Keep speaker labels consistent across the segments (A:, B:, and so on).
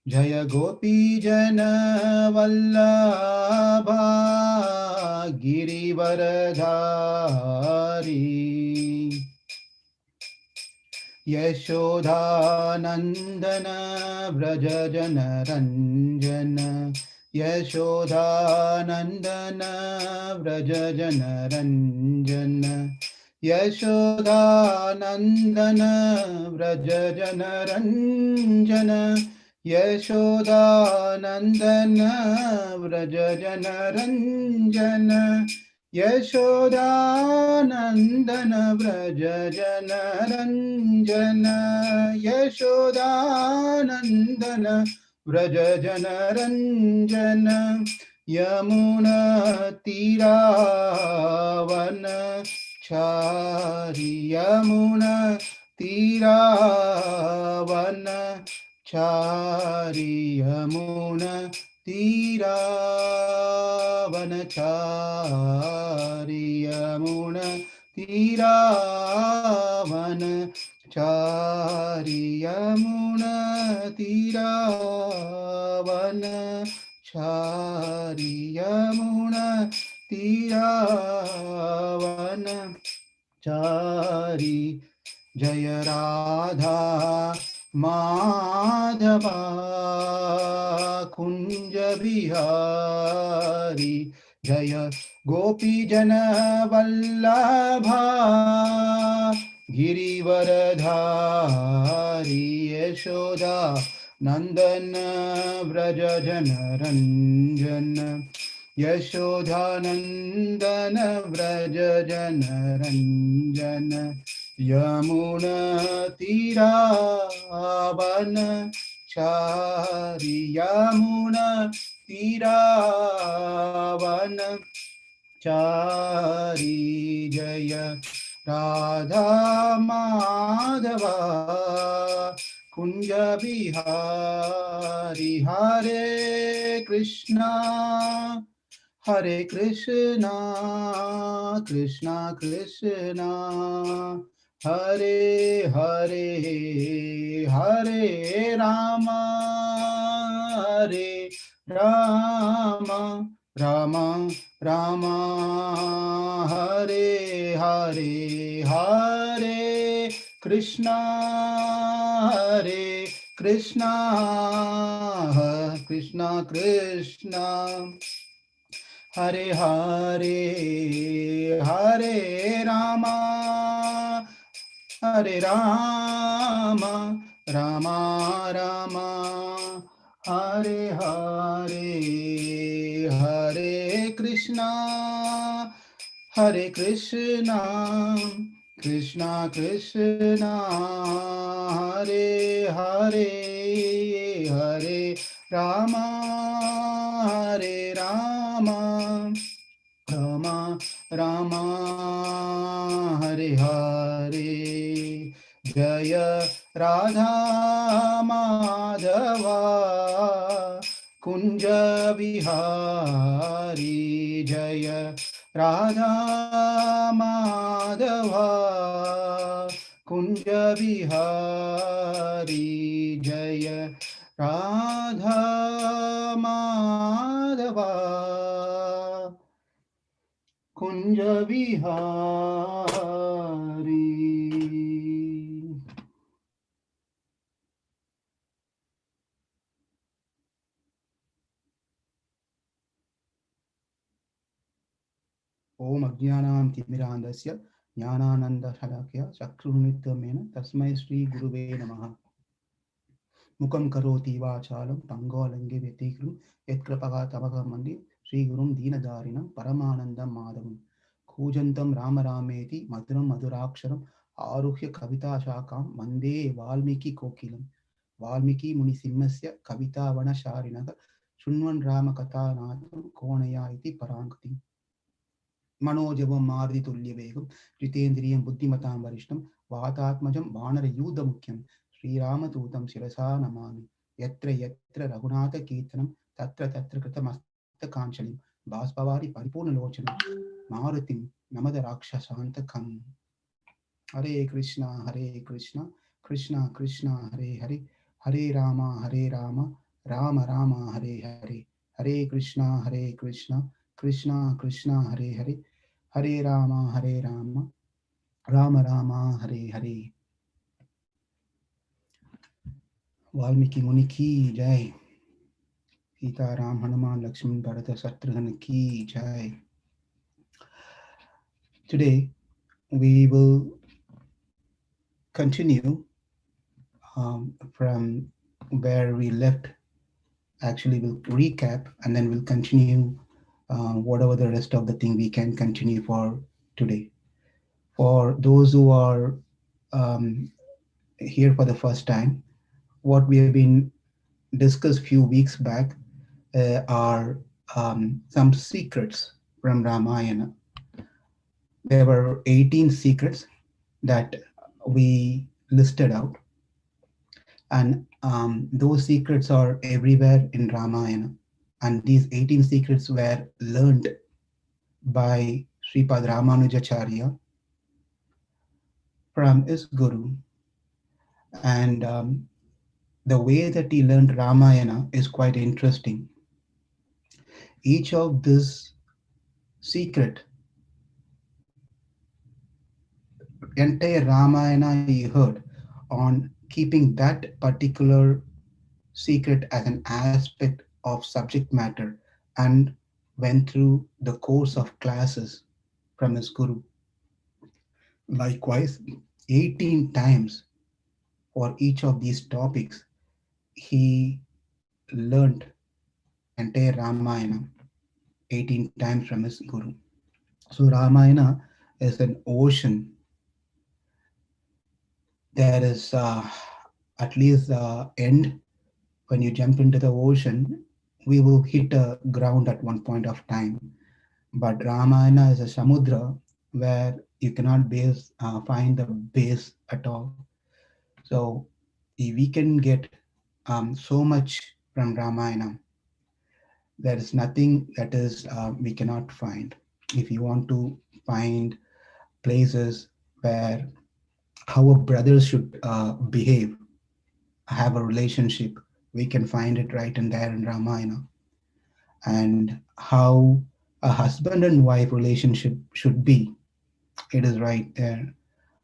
A: जय गोपी जन वल्लभा गिरिवरधारी यशोदानंदन व्रज जन रंजन यशोदानंदन व्रज जन रंजन यशोदानंदन व्रज जन रंजन यशोदानंदन व्रज जन रंजन यशोदानंदन व्रज जन रंजन यशोदानंदन व्रज जन रंजन यमुना तीरावन चारि यमुना तीरावन चारि यमुना तीरावनचारि यमुना तीरावनचारि यमुना तीरावनचारि यमुना तीरावनचारि जय राधा माधवा कुंज बिहारी जय गोपी जन वल्लभा गिरिवरधारी यशोदा नंदन व्रज जन रंजन यशोदानंदन व्रज जन रंजन यमुना तीरावन चारि यमुना तीरावन चारि जय राधा माधवा कुंज बिहारी हरे कृष्णा कृष्णा कृष्णा हरे हरे हरे राम हरे राम राम राम हरे हरे हरे कृष्णा कृष्णा कृष्णा कृष्णा हरे हरे हरे राम हरे राम राम राम हरे हरे हरे कृष्णा कृष्णा कृष्णा हरे हरे हरे राम राम राम हरे हरे जय राधा माधवा कुंज बिहारी जय राधा माधवा कुंज बिहारी जय राधा माधवा कुंज बिहारी। ओम अज्ञानां तिमिरान्धस्य ज्ञानानन्दशलाकया चक्षुरुन्मिलितं तस्मै श्री गुरुवे नमः। मुखं करोति वाचालं पङ्गुलङ्घ्ये व्यतिक्रमं यत्कृपातमहं वन्दे श्रीगुरुं दीनदारिणं परमानन्दं माधवं कूजन्तं राम रामेति मधुरं मधुराक्षरम् आरुह्य कविताशाखां वन्दे वाल्मीकिकोकिलं वाल्मीकिमुनिसिंहस्य कवितावनचारिणः शृण्वन् रामकथानाथं कोणया इति पराङ्कुतिम् मनोजवं मारुतितुल्यवेगं जितेन्द्रियं बुद्धिमतां वरिष्ठं वातात्मजं वानरयूथमुख्यं श्रीरामदूतं शिरसा नमामि। यत्र यत्र रघुनाथकीर्तनं तत्र तत्र कृतमस्तकाञ्जलिं बाष्पवारि परिपूर्णलोचनं मारुतिं नमद राक्षसान्तकम्। हरे Krishna Krishna Krishna Hare Hare Hare Ram Rama Rama Hare Hare, Hare Krishna, Krishna Krishna Hare Hare, Hare Rama, Rama Rama Hare Hare. Valmiki Muni ki jai. Sita Ram Hanuman Lakshman Bharata Shatrughan ki jai. Today we will continue from where we left. Actually, we'll recap and then we'll continue whatever the rest of the thing we can continue for today. For those who are um, here for the first time, what we have been discussed few weeks back are some secrets from Ramayana. There were 18 secrets that we listed out, and those secrets are everywhere in Ramayana. And these 18 secrets were learned by Sripad Ramanujacharya from his guru. And the way that he learned Ramayana is quite interesting. Each of this secret, entire Ramayana he heard on keeping that particular secret as an aspect of subject matter and went through the course of classes from his guru. Likewise, 18 times for each of these topics, he learned entire Ramayana 18 times from his guru. So Ramayana is an ocean. There is at least the end. When you jump into the ocean, we will hit a ground at one point of time. But Ramayana is a samudra where you cannot find the base at all. So we can get so much from Ramayana. There is nothing that is we cannot find. If you want to find places where how a brother should behave, have a relationship, we can find it right in there in Ramayana. And how a husband and wife relationship should be, it is right there.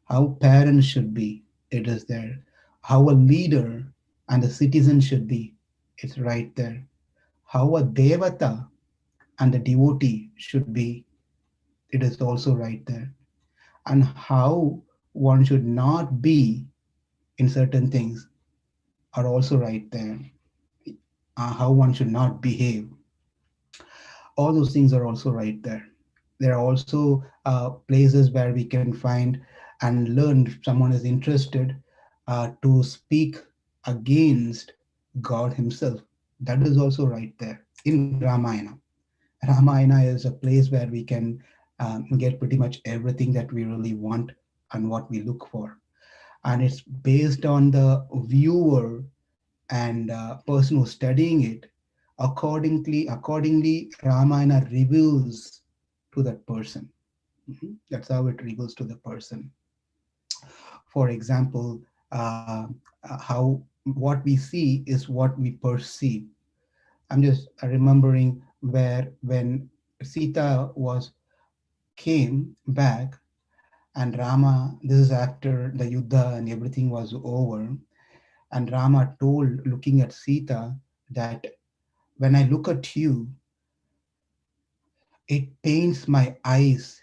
A: How parents should be, it is there. How a leader and a citizen should be, it's right there. How a devata and the devotee should be, it is also right there. And how one should not be in certain things are also right there. How one should not behave, all those things are also right there. There are also places where we can find and learn if someone is interested to speak against God Himself. That is also right there in Ramayana. Ramayana is a place where we can get pretty much everything that we really want and what we look for. And it's based on the viewer and person who's studying it. Accordingly, Ramayana reveals to that person. That's how it reveals to the person. For example, how what we see is what we perceive. I'm just remembering where when Sita was came back and Rama, this is after the Yuddha and everything was over, and Rama told, looking at Sita, that when I look at you, it pains my eyes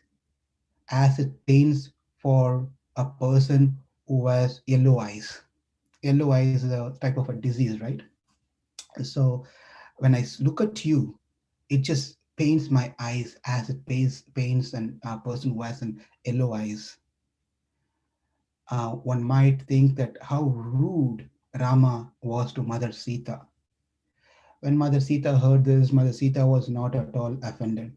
A: as it pains for a person who has yellow eyes. Yellow eyes is a type of a disease, right? So when I look at you, it just pains my eyes as it pains a person who has an yellow eyes. One might think that how rude Rama was to Mother Sita. When Mother Sita heard this, Mother Sita was not at all offended.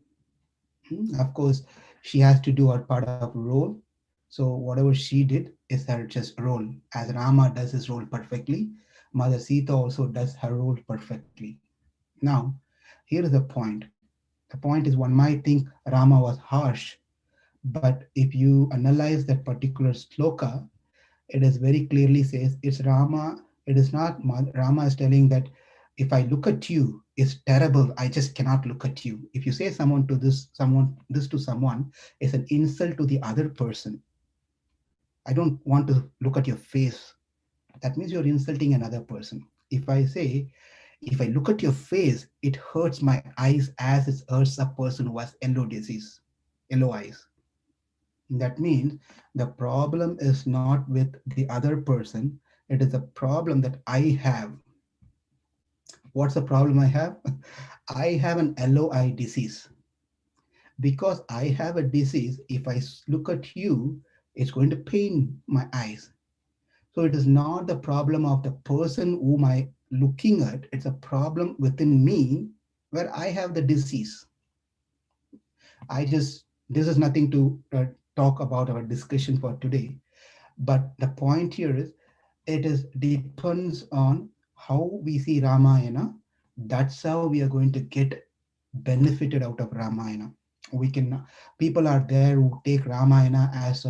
A: Of course, she has to do her part of role. So whatever she did is her just role. As Rama does his role perfectly, Mother Sita also does her role perfectly. Now, here is the point. The point is one might think Rama was harsh, but if you analyze that particular sloka, it is very clearly says it's Rama. It is not Rama is telling that. If I look at you, it's terrible. I just cannot look at you. If you say someone this to someone, it's an insult to the other person. I don't want to look at your face. That means you're insulting another person. If I say, if I look at your face, it hurts my eyes as it hurts a person who has yellow disease, yellow eyes. That means the problem is not with the other person, it is a problem that I have. What's the problem I have? I have an yellow eye disease. Because I have a disease, if I look at you, it's going to pain my eyes. So it is not the problem of the person whom I looking at, it's a problem within me where I have the disease. This is nothing to talk about our discussion for today. But the point here is, it is depends on how we see Ramayana. That's how we are going to get benefited out of Ramayana. We can People are there who take Ramayana as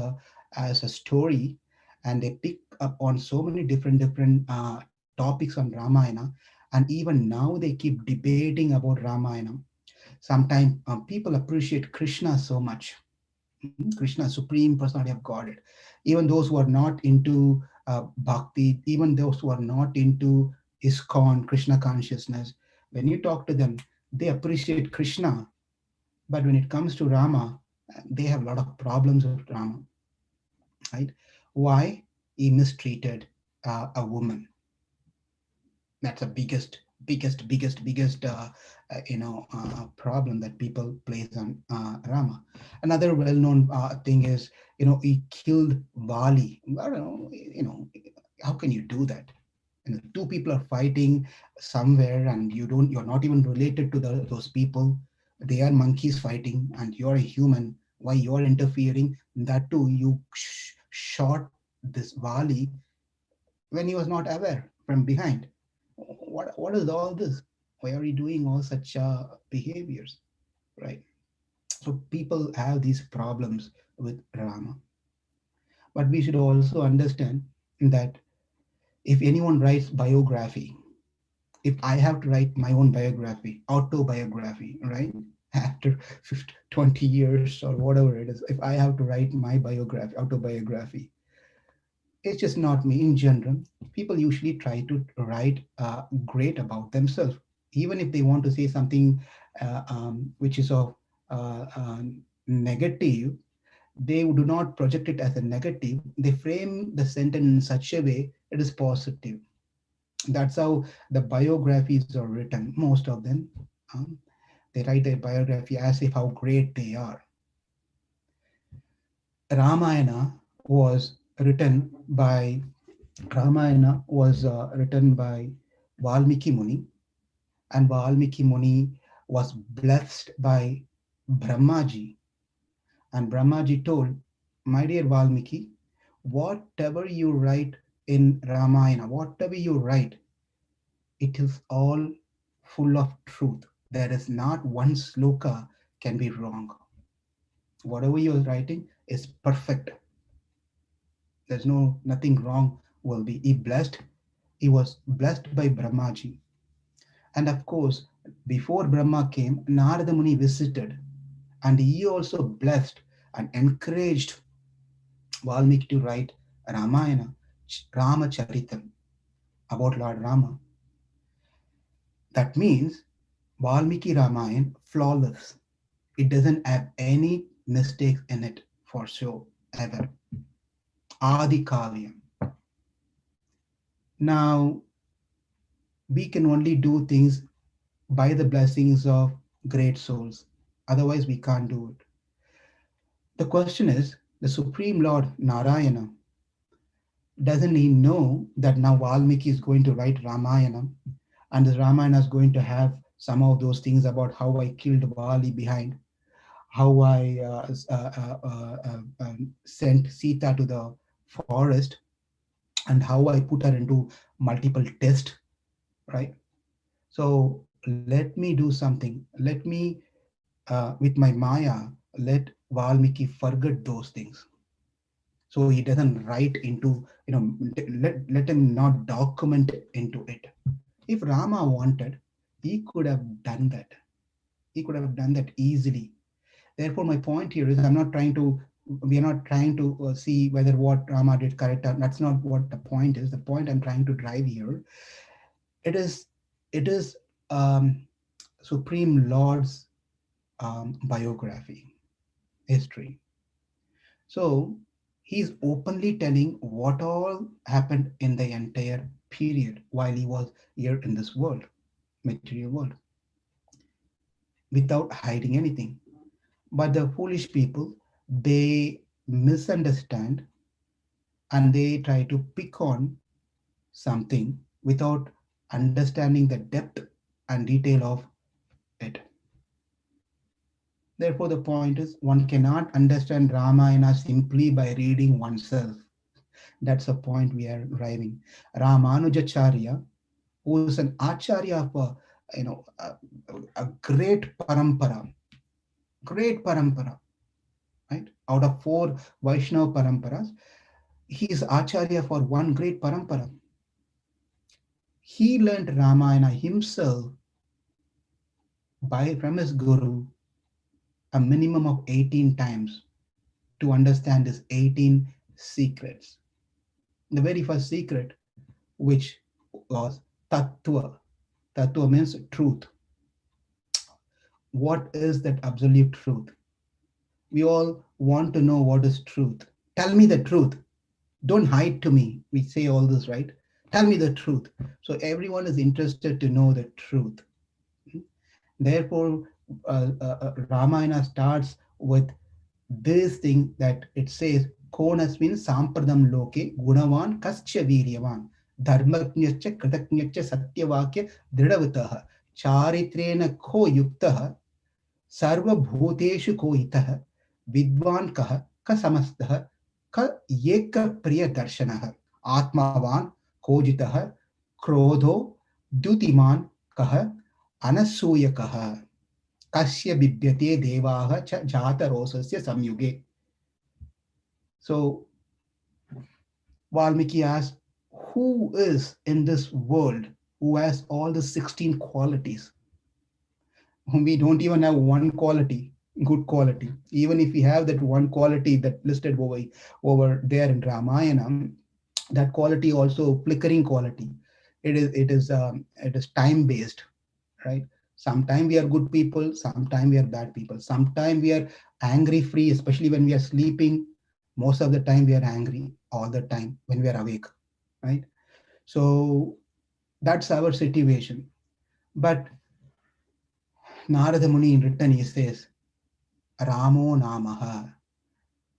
A: a story, and they pick up on so many different topics on Ramayana, and even now they keep debating about Ramayana. Sometimes people appreciate Krishna so much. Krishna, supreme personality of Godhead. Even those who are not into bhakti, even those who are not into ISKCON, Krishna consciousness, when you talk to them, they appreciate Krishna. But when it comes to Rama, they have a lot of problems with Rama, right? Why? He mistreated a woman. That's the biggest problem that people place on Rama. Another well-known thing is, he killed Vali. I don't know, how can you do that? Two people are fighting somewhere, and you're not even related to those people. They are monkeys fighting, and you're a human. Why you're interfering? That too, you shot this Vali when he was not aware from behind. What is all this? Why are you doing all such behaviors, right? So people have these problems with Rama, but we should also understand that if anyone writes biography, if I have to write my own biography, autobiography, right? After 50, 20 years or whatever it is, if I have to write my biography, autobiography, it's just not me. In general, people usually try to write great about themselves, even if they want to say something which is of negative. They do not project it as a negative. They frame the sentence in such a way it is positive. That's how the biographies are written. Most of them, um, they write their biography as if how great they are. Ramayana was written by written by Valmiki Muni, and Valmiki Muni was blessed by Brahmaji. And Brahmaji told, "My dear Valmiki, whatever you write in Ramayana, whatever you write, it is all full of truth. There is not one sloka can be wrong. Whatever you are writing is perfect. There's nothing wrong will be." He was blessed by Brahmaji. And of course, before Brahma came, Narada Muni visited, and he also blessed and encouraged Valmiki to write Ramayana, Ramacharitam, about Lord Rama. That means Valmiki Ramayana flawless. It doesn't have any mistakes in it for sure ever. Adi Kavyam. Now we can only do things by the blessings of great souls. Otherwise, we can't do it. The question is, the Supreme Lord Narayana, doesn't he know that now Valmiki is going to write Ramayana, and this Ramayana is going to have some of those things about how I killed Vali behind, how I sent Sita to the forest, and how I put her into multiple tests, right? So let me do something. Let me, with my Maya, let Valmiki forget those things. So he doesn't write into, let him not document into it. If Rama wanted, he could have done that. He could have done that easily. Therefore, my point here is I'm not trying to, we are not trying to see whether what Rama did correct or that's not what the point is. The point I'm trying to drive here, it is, it is Supreme Lord's biography, history. So he's openly telling what all happened in the entire period while he was here in this world, material world, without hiding anything. But the foolish people, they misunderstand and they try to pick on something without understanding the depth and detail of it. Therefore, the point is one cannot understand Ramayana simply by reading oneself. That's the point we are driving. Ramanujacharya, who is an acharya of a great parampara, great parampara, right? Out of four Vaishnava paramparas, he is acharya for one great parampara. He learned Ramayana himself by from his guru a minimum of 18 times to understand his 18 secrets. The very first secret, which was tattva. Tattva means truth. What is that absolute truth? We all want to know what is truth. Tell me the truth. Don't hide to me. We say all this, right? Tell me the truth. So everyone is interested to know the truth. Therefore, Ramayana starts with this thing that it says, Konasmin sampradam loke gunavan kascha viryavan dharmajnacha kritaknyacha satyavakya dridavataha charitrena ko yuktaha सर्वभूतेषु को इतः विद्वान् कः क समस्तः क एक प्रिय दर्शनः आत्मावान् कोजितः क्रोधो द्युतिमान् कः अनसूयकः कस्य बिभ्यते देवाः च जातरोषस्य संयुगे. So Valmiki asks, who is in this world who has all the 16 qualities? We don't even have one quality, good quality. Even if we have that one quality that listed over there in Ramayana, that quality also flickering quality. It is time based, right? Sometimes we are good people, sometimes we are bad people, sometimes we are angry free, especially when we are sleeping. Most of the time we are angry, all the time when we are awake, right? So that's our situation. But Narada Muni in return, he says, Ramo Namaha.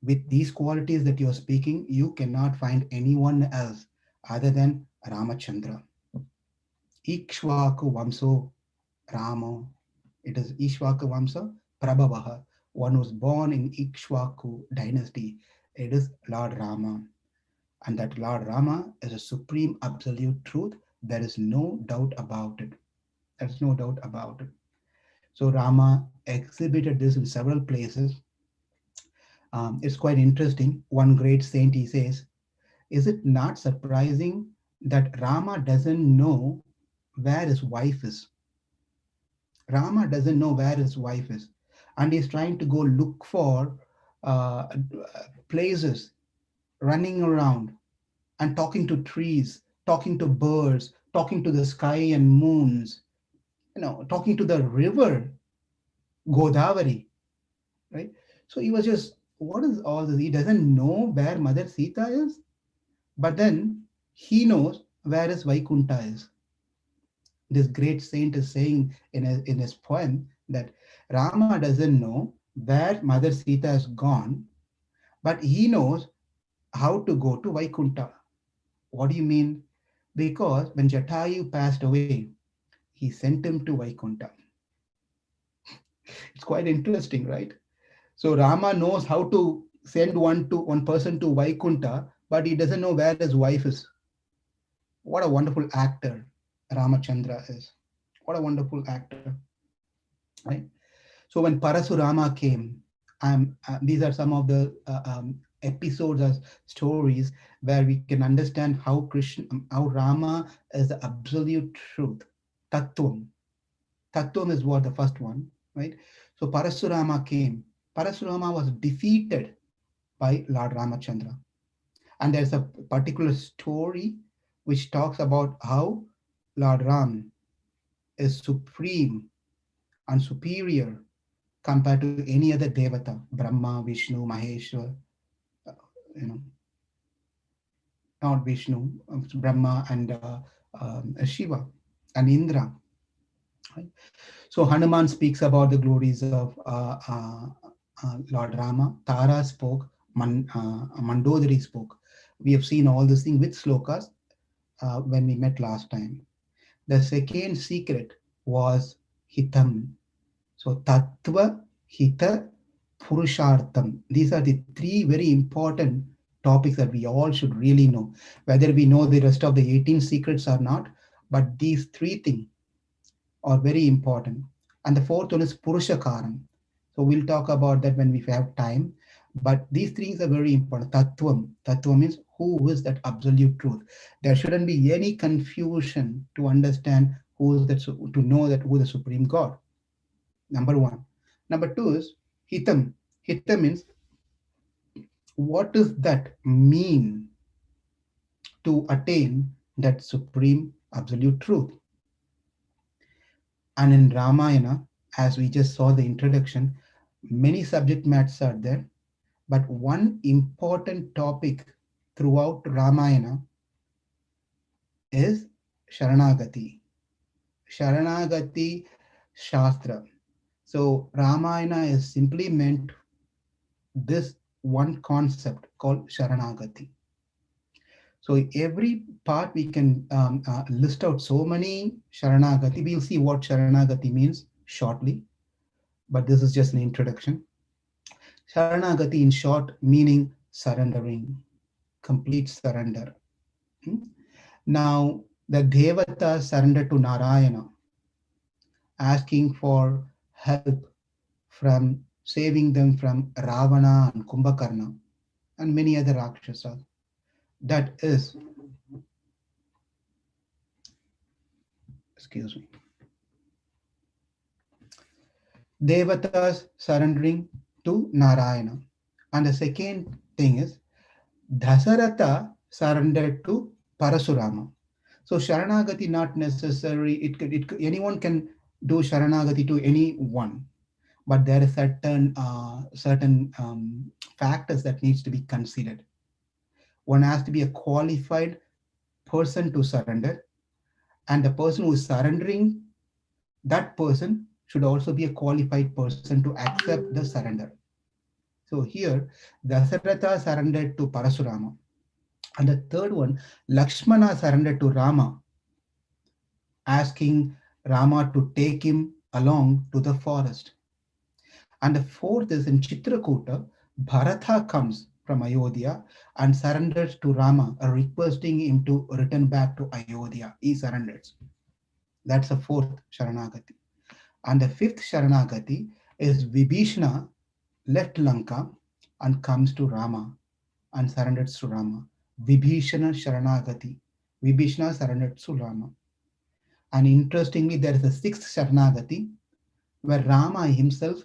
A: With these qualities that you are speaking, you cannot find anyone else other than Ramachandra. Ikshvaku Vamso Ramo. It is Ishvaku Vamsa Prabhavaha. One who was born in Ikshvaku dynasty. It is Lord Rama. And that Lord Rama is a supreme absolute truth. There is no doubt about it. There's no doubt about it. So Rama exhibited this in several places. It's quite interesting. One great saint, he says, is it not surprising that Rama doesn't know where his wife is? Rama doesn't know where his wife is. And he's trying to go look for places, running around and talking to trees, talking to birds, talking to the sky and moons, talking to the river, Godavari, right? So he was just, what is all this? He doesn't know where Mother Sita is, but then he knows where his Vaikunta is. This great saint is saying in his poem that Rama doesn't know where Mother Sita is gone, but he knows how to go to Vaikunta. What do you mean? Because when Jatayu passed away, he sent him to Vaikunta. It's quite interesting, right? So Rama knows how to send one person to Vaikunta, but he doesn't know where his wife is. What a wonderful actor Ramachandra is. What a wonderful actor, right? So when Parasurama came, these are some of the episodes or stories where we can understand how how Rama is the absolute truth. Tattvam. Tattvam is what the first one, right? So Parasurama came. Parasurama was defeated by Lord Ramachandra. And there's a particular story which talks about how Lord Ram is supreme and superior compared to any other devata, Brahma, Vishnu, Maheshwar, uh, you know, not Vishnu, Brahma and Shiva and Indra. Right? So Hanuman speaks about the glories of Lord Rama. Tara spoke, Mandodari spoke. We have seen all this thing with slokas when we met last time. The second secret was Hitam. So Tattva, Hita, Purushartham. These are the three very important topics that we all should really know. Whether we know the rest of the 18 secrets or not, but these three things are very important. And the fourth one is Purushakaram. So we'll talk about that when we have time. But these things are very important. Tattvam. Tattvam means who is that absolute truth. There shouldn't be any confusion to understand who is that, to know that who the supreme God. Number one. Number two is Hitam. Hitam means what does that mean to attain that supreme absolute truth. And in Ramayana, as we just saw the introduction, many subject matters are there, but one important topic throughout Ramayana is Sharanagati. Sharanagati Shastra. So Ramayana is simply meant this one concept called Sharanagati. So every part we can list out so many Sharanagati. We'll see what Sharanagati means shortly, but this is just an introduction. Sharanagati in short meaning surrendering, complete surrender. Hmm? Now the Devata surrendered to Narayana, asking for help from saving them from Ravana and Kumbhakarna and many other Rakshasas. That is, excuse me, Devatas surrendering to Narayana. And the second thing is Dasaratha surrendered to Parasurama. So Sharanagati not necessary. Anyone can do Sharanagati to anyone, but there is certain factors that needs to be considered. One has to be a qualified person to surrender, and the person who is surrendering, that person should also be a qualified person to accept the surrender. So here, Dasaratha surrendered to Parasurama. And the third one, Lakshmana surrendered to Rama, asking Rama to take him along to the forest. And the fourth is in Chitrakuta, Bharata comes from Ayodhya and surrenders to Rama, requesting him to return back to Ayodhya. He surrenders. That's the fourth Sharanagati. And the fifth Sharanagati is Vibhishana left Lanka and comes to Rama and surrenders to Rama. Vibhishana Sharanagati. Vibhishana surrendered to Rama. And interestingly, there is a sixth Sharanagati where Rama himself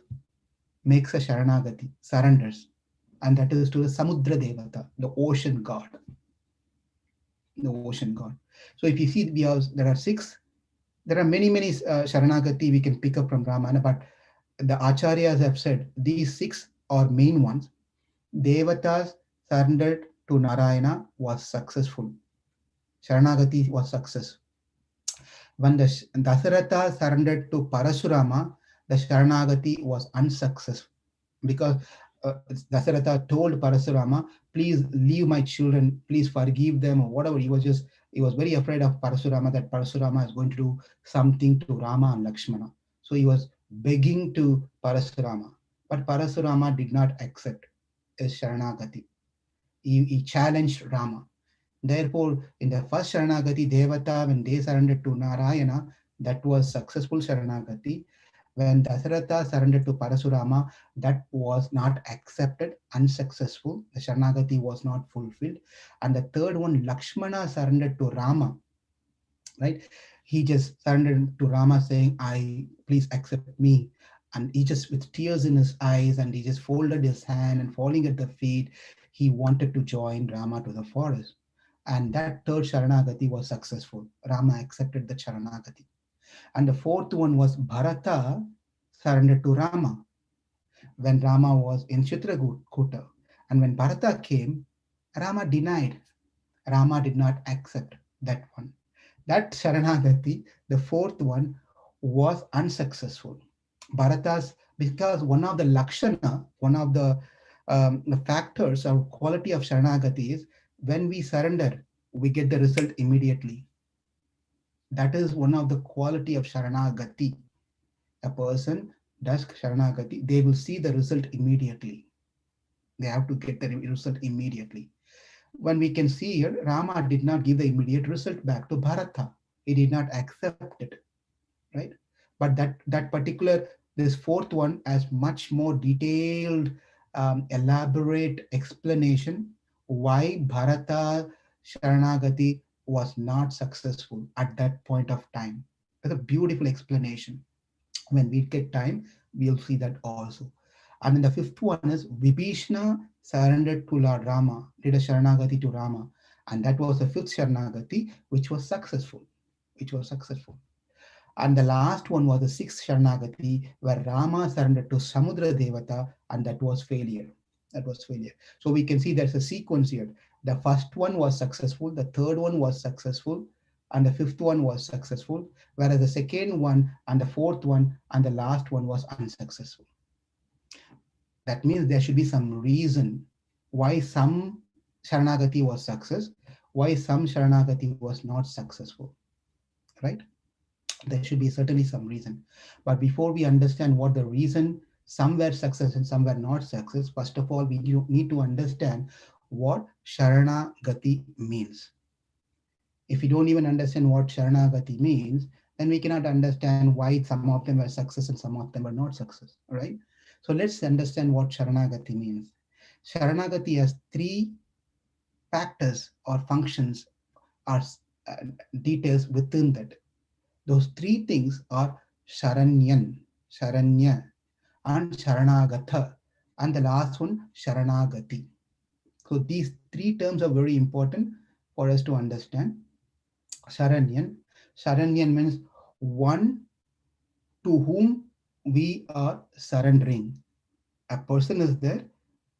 A: makes a Sharanagati, surrenders. And that is to the Samudra Devata, the ocean god. The ocean god. So if you see, there are six. There are many Sharanagati we can pick up from Ramayana, but the Acharyas have said these six are main ones. Devatas surrendered to Narayana was successful. Sharanagati was success. When the Dasaratha surrendered to Parasurama, the Sharanagati was unsuccessful because Dasaratha told Parasurama, please leave my children, please forgive them or whatever. He was very afraid of Parasurama, that Parasurama is going to do something to Rama and Lakshmana. So he was begging to Parasurama, but Parasurama did not accept his Sharanagati. He challenged Rama. Therefore, in the first Sharanagati, Devata, when they surrendered to Narayana, that was successful Sharanagati. When Dasaratha surrendered to Parasurama, that was not accepted, unsuccessful. The Sharanagati was not fulfilled. And the third one, Lakshmana surrendered to Rama, right? He just surrendered to Rama saying, I please accept me. And he just with tears in his eyes and he just folded his hand and falling at the feet, he wanted to join Rama to the forest. And that third Sharanagati was successful. Rama accepted the Sharanagati. And the fourth one was Bharata surrendered to Rama when Rama was in Chitrakuta. And when Bharata came, Rama denied. Rama did not accept that one. That Sharanagati, the fourth one, was unsuccessful. Bharata's, because one of the Lakshana, one of the factors or quality of Sharanagati is when we surrender, we get the result immediately. That is one of the quality of Sharanagati. A person does Sharanagati, they will see the result immediately. They have to get the result immediately. When we can see here, Rama did not give the immediate result back to Bharata. He did not accept it, right? But that particular, this fourth one has much more detailed, elaborate explanation why Bharata Sharanagati was not successful at that point of time. That's a beautiful explanation. When we get time, we'll see that also. And then the fifth one is Vibhishna surrendered to Lord Rama, did a Sharanagati to Rama. And that was the fifth Sharanagati, which was successful. Which was successful. And the last one was the sixth Sharanagati, where Rama surrendered to Samudra Devata, and that was failure. That was failure. So we can see there's a sequence here. The first one was successful, the third one was successful, and the fifth one was successful, whereas the second one and the fourth one and the last one was unsuccessful. That means there should be some reason why some Sharanagati was success, why some Sharanagati was not successful, right? There should be certainly some reason. But before we understand what the reason, some were success and some were not success, first of all, we need to understand what Sharanagati means. If we don't even understand what Sharanagati means, then we cannot understand why some of them were success and some of them were not success. All right. So let's understand what Sharanagati means. Sharanagati has three factors or functions or uh, details within that. Those three things are Sharanyan, Sharanya, and Sharanagata, and the last one, Sharanagati. So these three terms are very important for us to understand. Sharanyan, Sharanyan means one to whom we are surrendering. A person is there,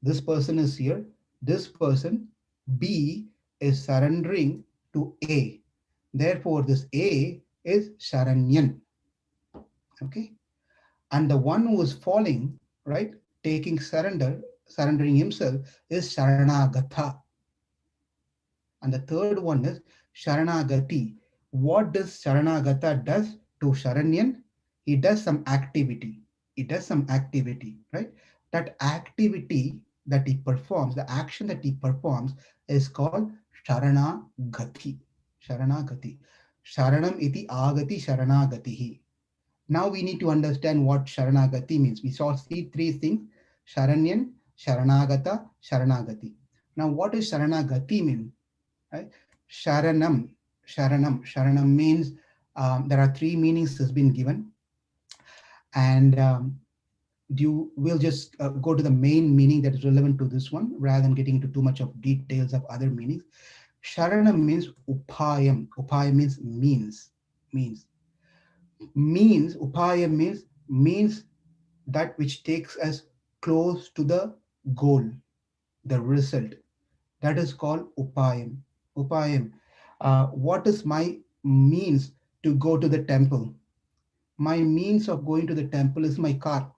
A: this person is here, this person, B, is surrendering to A. Therefore, this A is Sharanyan. Okay. And the one who is falling, right, taking surrendering himself is Sharanagata. And the third one is Sharanagati. What does Sharanagata does to Sharanyan? He does some activity. He does some activity, right? That activity that he performs, the action that he performs is called Sharanagati. Sharanagati. Sharanam iti agati Sharanagatihi. Now we need to understand what Sharanagati means. We saw see three things: Sharanyan, Sharanagata, Sharanagati. Now, what does Sharanagati mean? Right? Sharanam, Sharanam means there are three meanings has been given, and you will just go to the main meaning that is relevant to this one rather than getting into too much of details of other meanings. Sharanam means upayam. Upayam means means upayam means that which takes us close to the goal, the result. That is called upayam. Upayam. What is my means to go to the temple? My means of going to the temple is my car.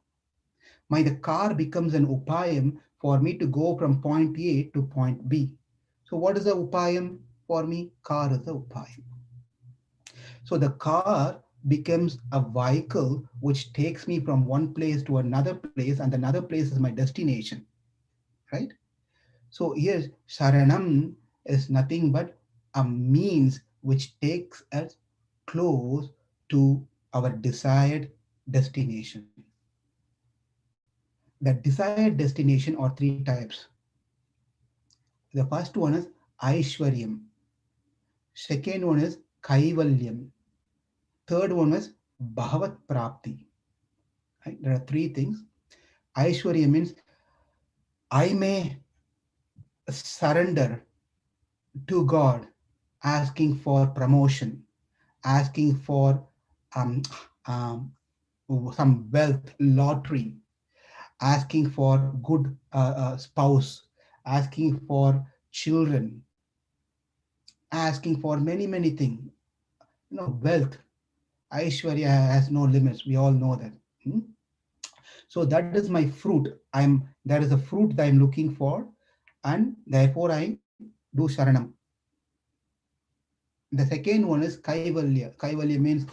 A: The car becomes an upayam for me to go from point A to point B. So what is the upayam for me? Car is the upayam. So the car becomes a vehicle which takes me from one place to another place, and another place is my destination, right? So here, Sharanam is nothing but a means which takes us close to our desired destination. The desired destination are three types. The first one is Aishwaryam. Second one is Kaivalyam. Third one is Bhavat Prapti. Right? There are three things. Aishwarya means I may surrender to God, asking for promotion, asking for um, um, some wealth lottery, asking for good spouse, asking for children, asking for many things. Wealth, Aishwarya has no limits. We all know that. Hmm? So that is my fruit. There is a fruit that I'm looking for, and therefore I do Sharanam. The second one is Kaivalya. Kaivalya means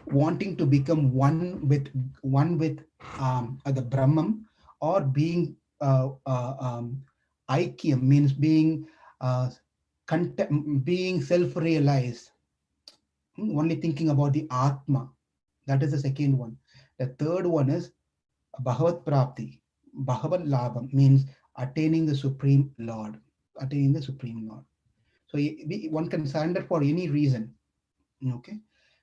A: wanting to become one with the Brahman, or being Aikyam means uh, being self-realized, only thinking about the Atma. That is the second one. The third one is Bhagavat Prapti. Bhagavat Labham means attaining the Supreme Lord. Attaining the Supreme Lord. So one can surrender for any reason. Okay.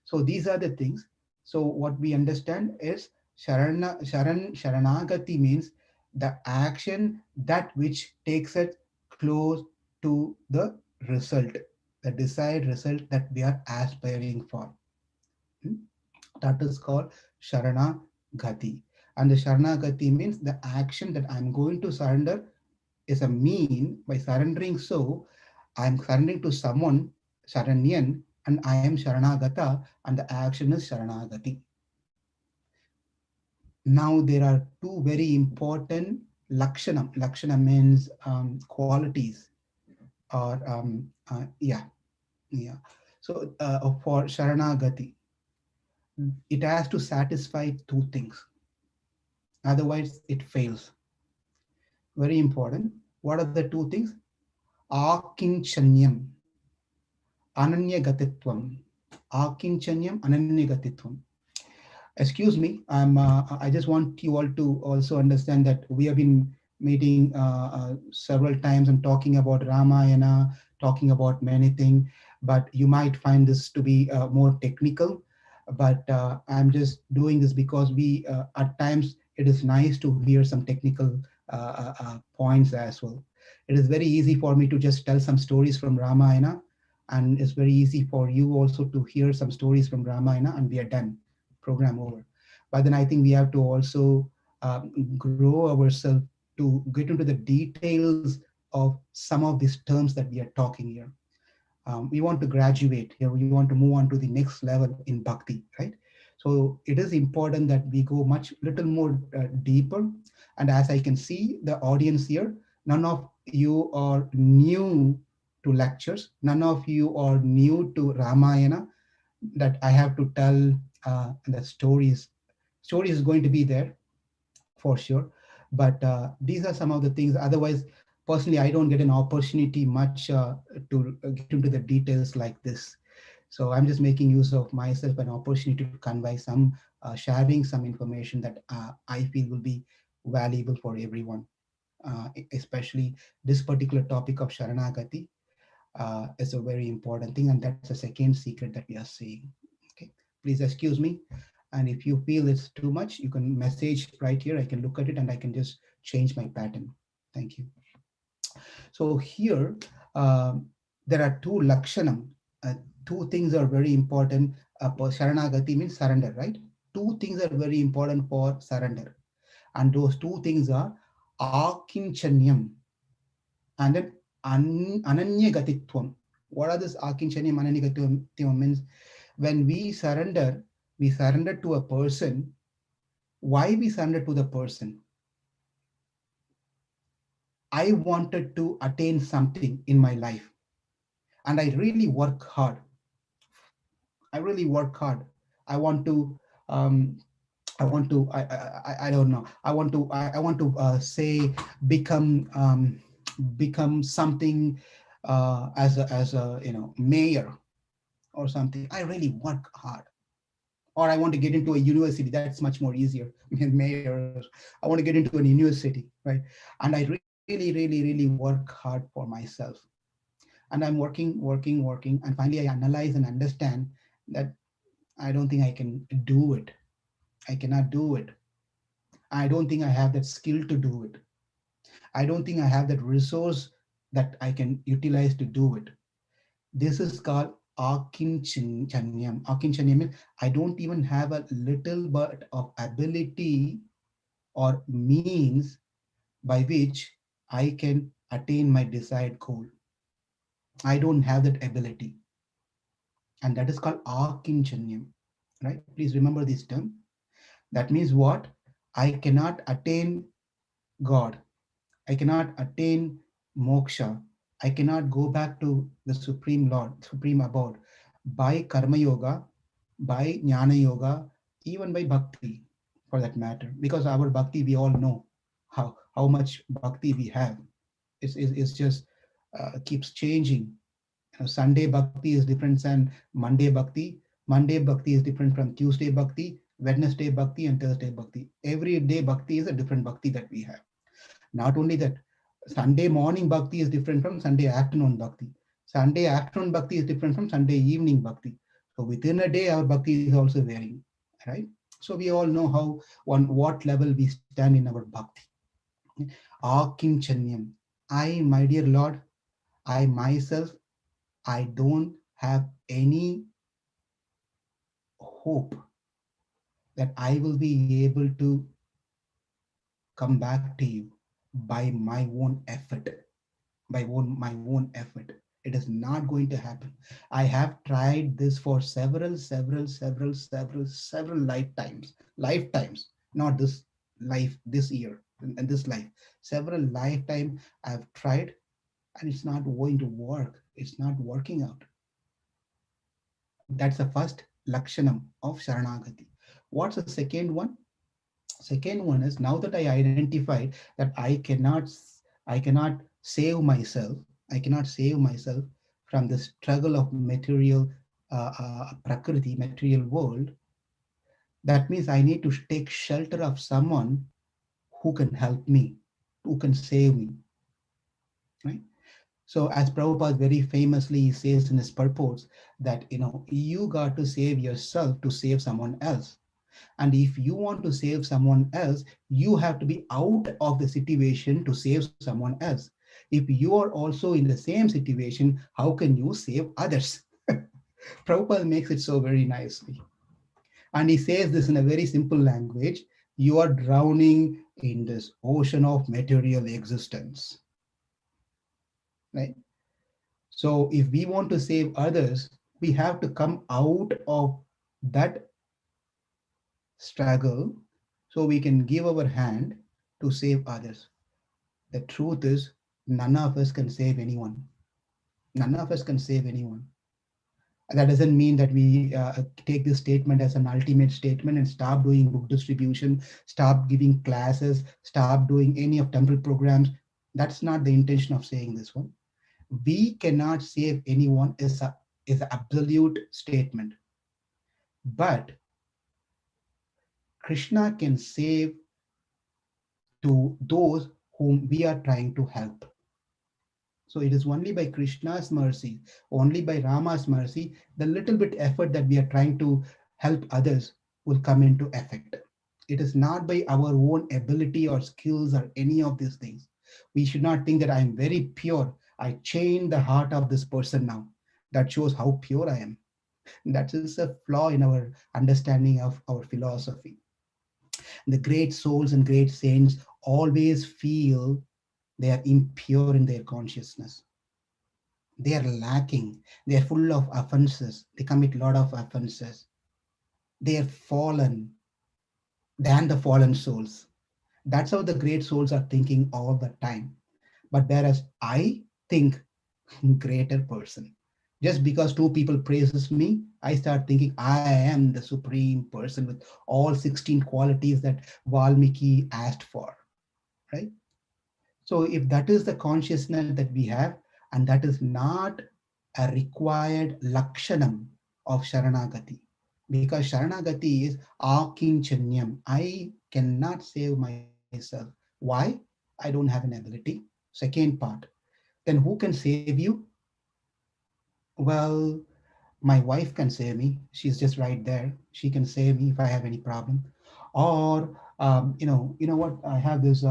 A: So these are the things. So what we understand is Sharanagati means the action that which takes it close to the result, the desired result that we are aspiring for. Hmm? That is called Sharanagati. And the Sharanagati means the action that I'm going to surrender is a mean. By surrendering, so I'm surrendering to someone, Sharanyan, and I am Sharanagata, and the action is Sharanagati. Now there are two very important Lakshanam. Lakshana means qualities, or yeah. So for Sharanagati, it has to satisfy two things. Otherwise, it fails. Very important. What are the two things? Akinchanyam, Ananyagatitvam. Akinchanyam, Ananyagatitvam. Excuse me, I just want you all to also understand that we have been meeting several times and talking about Ramayana, talking about many things, but you might find this to be more technical. But I'm just doing this because at times, it is nice to hear some technical points as well. It is very easy for me to just tell some stories from Ramayana, and it's very easy for you also to hear some stories from Ramayana, and we are done, program over. But then I think we have to also grow ourselves to get into the details of some of these terms that we are talking here. We want to graduate here. We want to move on to the next level in bhakti, right? So it is important that we go much little more deeper. And as I can see the audience here, none of you are new to lectures. None of you are new to Ramayana, that I have to tell the stories. Stories is going to be there for sure, but these are some of the things. Otherwise, personally, I don't get an opportunity much to get into the details like this. So I'm just making use of myself an opportunity to convey some, sharing some information that I feel will be valuable for everyone, especially this particular topic of Sharanagati is a very important thing, and that's the second secret that we are seeing. Okay, please excuse me, and if you feel it's too much, you can message right here. I can look at it and I can just change my pattern. Thank you. So here, there are two lakshanam. Two things are very important. For Sharanagati means surrender, right? Two things are very important for surrender, and those two things are akinchanyam and then ananyagatitvam. What are this akinchanyam, ananyagatitvam means? When we surrender to a person. Why we surrender to the person? I wanted to attain something in my life, and I really work hard. I really work hard. I want to. Um, I want to. I don't know. I want to say become become something as a mayor or something. I really work hard. or I want to get into a university. That's much more easier. Mayor, I want to get into a university, right? And I really work hard for myself. And I'm working, and finally I analyze and understand that I don't think I can do it. I cannot do it. I don't think I have that skill to do it. I don't think I have that resource that I can utilize to do it. This is called Akinchanyam. Akinchanyam means I don't even have a little bit of ability or means by which I can attain my desired goal. I don't have that ability. And that is called Akinchanyam. Right? Please remember this term. That means what? I cannot attain God. I cannot attain moksha. I cannot go back to the Supreme Lord, Supreme Abode by Karma Yoga, by Jnana Yoga, even by Bhakti for that matter. Because our Bhakti, we all know how much Bhakti we have. It's just keeps changing. Sunday Bhakti is different than Monday Bhakti. Monday Bhakti is different from Tuesday Bhakti, Wednesday Bhakti, and Thursday Bhakti. Every day Bhakti is a different Bhakti that we have. Not only that, Sunday morning bhakti is different from Sunday afternoon bhakti. Sunday afternoon bhakti is different from Sunday evening bhakti. So within a day, our bhakti is also varying, right? So we all know how on what level we stand in our bhakti. Akinchanyam. I, my dear Lord, I myself, I don't have any hope that I will be able to come back to you by my own effort. My own effort. It is not going to happen. I have tried this for several lifetimes, not this life, this year, and this life. Several lifetime I've tried, and it's not going to work. It's not working out. That's the first lakshanam of Sharanagati. What's the second one? Second one is, now that I identified that I cannot save myself. I cannot save myself from the struggle of material prakriti, material world. That means I need to take shelter of someone who can help me, who can save me, right? So as Prabhupada very famously says in his purports, that you got to save yourself to save someone else. And if you want to save someone else, you have to be out of the situation to save someone else. If you are also in the same situation, how can you save others? Prabhupada makes it so very nicely. And he says this in a very simple language: you are drowning in this ocean of material existence. Right? So if we want to save others, we have to come out of that struggle so we can give our hand to save others. The truth is, none of us can save anyone. None of us can save anyone. That doesn't mean that we take this statement as an ultimate statement and stop doing book distribution, stop giving classes, stop doing any of temple programs. That's not the intention of saying this one. We cannot save anyone is an absolute statement. But Krishna can save to those whom we are trying to help. So it is only by Krishna's mercy, only by Rama's mercy, the little bit effort that we are trying to help others will come into effect. It is not by our own ability or skills or any of these things. We should not think that I am very pure. I change the heart of this person now. That shows how pure I am. That is a flaw in our understanding of our philosophy. The great souls and great saints always feel they are impure in their consciousness. They are lacking. They are full of offenses. They commit a lot of offenses. They are fallen than the fallen souls. That's how the great souls are thinking all the time. But whereas I think greater person. Just because two people praises me, I start thinking I am the supreme person with all 16 qualities that Valmiki asked for, right? So if that is the consciousness that we have, and that is not a required lakshanam of Sharanagati, because Sharanagati is akinchanyam. I cannot save myself. Why? I don't have an ability. Second part. Then who can save you? Well, my wife can save me. She's just right there. She can save me if I have any problem. Or you know what? I have this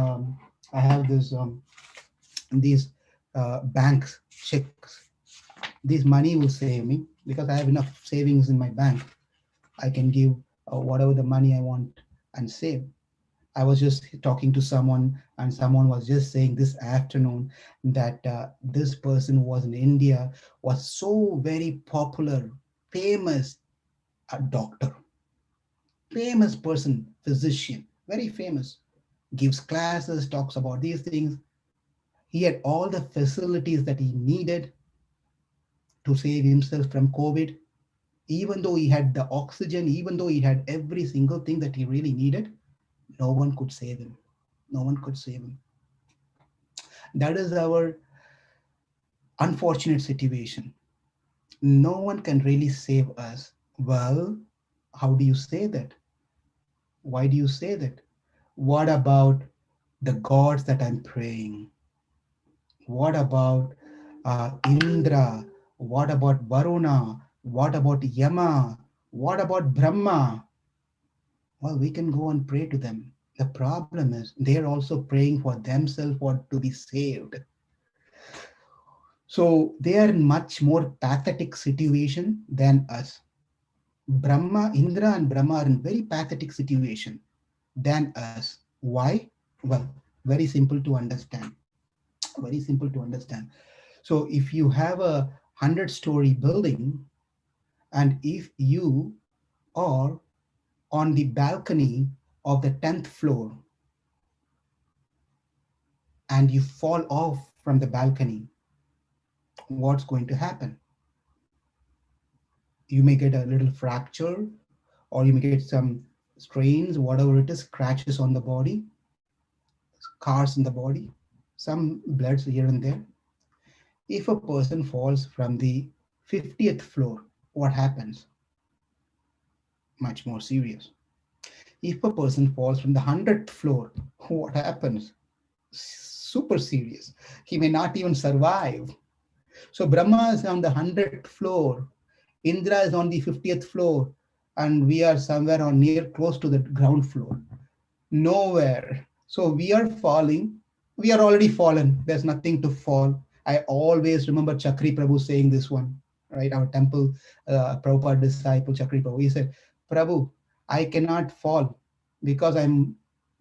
A: these banks checks. This money will save me because I have enough savings in my bank. I can give whatever the money I want and save. I was just talking to someone, and someone was just saying this afternoon that this person who was in India was so very popular, famous doctor, famous person, physician, very famous, gives classes, talks about these things. He had all the facilities that he needed to save himself from COVID. Even though he had the oxygen, even though he had every single thing that he really needed, no one could save him. No one could save him. That is our unfortunate situation. No one can really save us. Well, how do you say that? Why do you say that? What about the gods that I'm praying? What about Indra? What about Varuna? What about Yama? What about Brahma? Well, we can go and pray to them. The problem is they're also praying for themselves for to be saved. So they are in much more pathetic situation than us. Brahma, Indra and Brahma are in very pathetic situation than us. Why? Well, very simple to understand. Very simple to understand. So if you have a 100-story building, and if you are on the balcony of the 10th floor and you fall off from the balcony, what's going to happen? You may get a little fracture, or you may get some strains, whatever it is, scratches on the body, scars in the body, some bloods here and there. If a person falls from the 50th floor, what happens? Much more serious. If a person falls from the 100th floor, what happens? Super serious. He may not even survive. So Brahma is on the 100th floor, Indra is on the 50th floor, and we are somewhere on near close to the ground floor. Nowhere. So we are falling. We are already fallen. There's nothing to fall. I always remember Chakri Prabhu saying this one, right? Our temple, Prabhupada disciple Chakri Prabhu. He said, Prabhu, I cannot fall because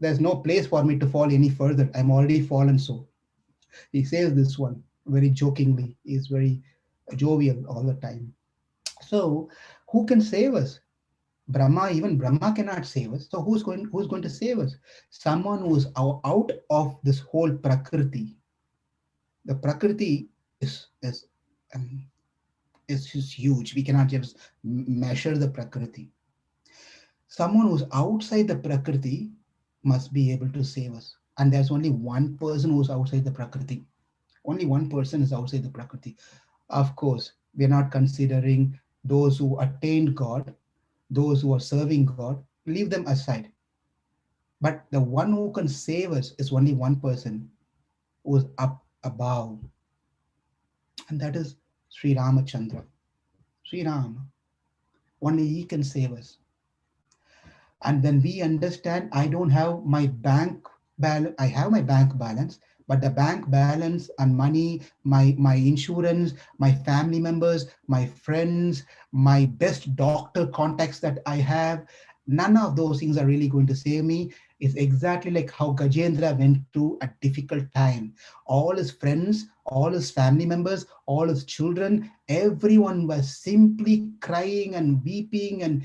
A: there's no place for me to fall any further. I'm already fallen. So he says this one very jokingly. He's very jovial all the time. So who can save us? Brahma, even Brahma cannot save us. So who's going to save us? Someone who's out of this whole prakriti. The prakriti is um, is just huge. We cannot just measure the prakriti. Someone who's outside the prakriti must be able to save us. And there's only one person who's outside the prakriti. Only one person is outside the prakriti. Of course, we're not considering those who attained God, those who are serving God. Leave them aside. But the one who can save us is only one person who is up above, and that is Sri Ramachandra. Sri Ram. Only he can save us. And when we understand, I don't have my bank balance, I have my bank balance, but the bank balance and money, my insurance, my family members, my friends, my best doctor contacts that I have, none of those things are really going to save me. It's exactly like how Gajendra went through a difficult time. All his friends, all his family members, all his children, everyone was simply crying and weeping and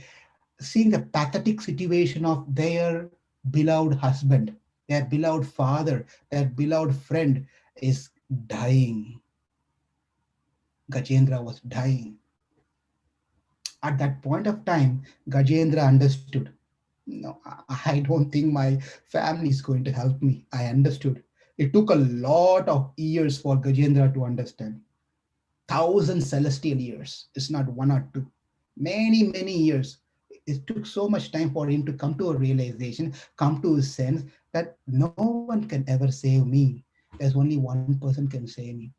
A: seeing the pathetic situation of their beloved husband, their beloved father, their beloved friend is dying. Gajendra was dying. At that point of time, Gajendra understood. No, I don't think my family is going to help me. I understood. It took a lot of years for Gajendra to understand. Thousand celestial years. It's not one or two. Many, many years it took so much time for him to come to a realization, come to his sense that no one can ever save me. There's only one person can save me.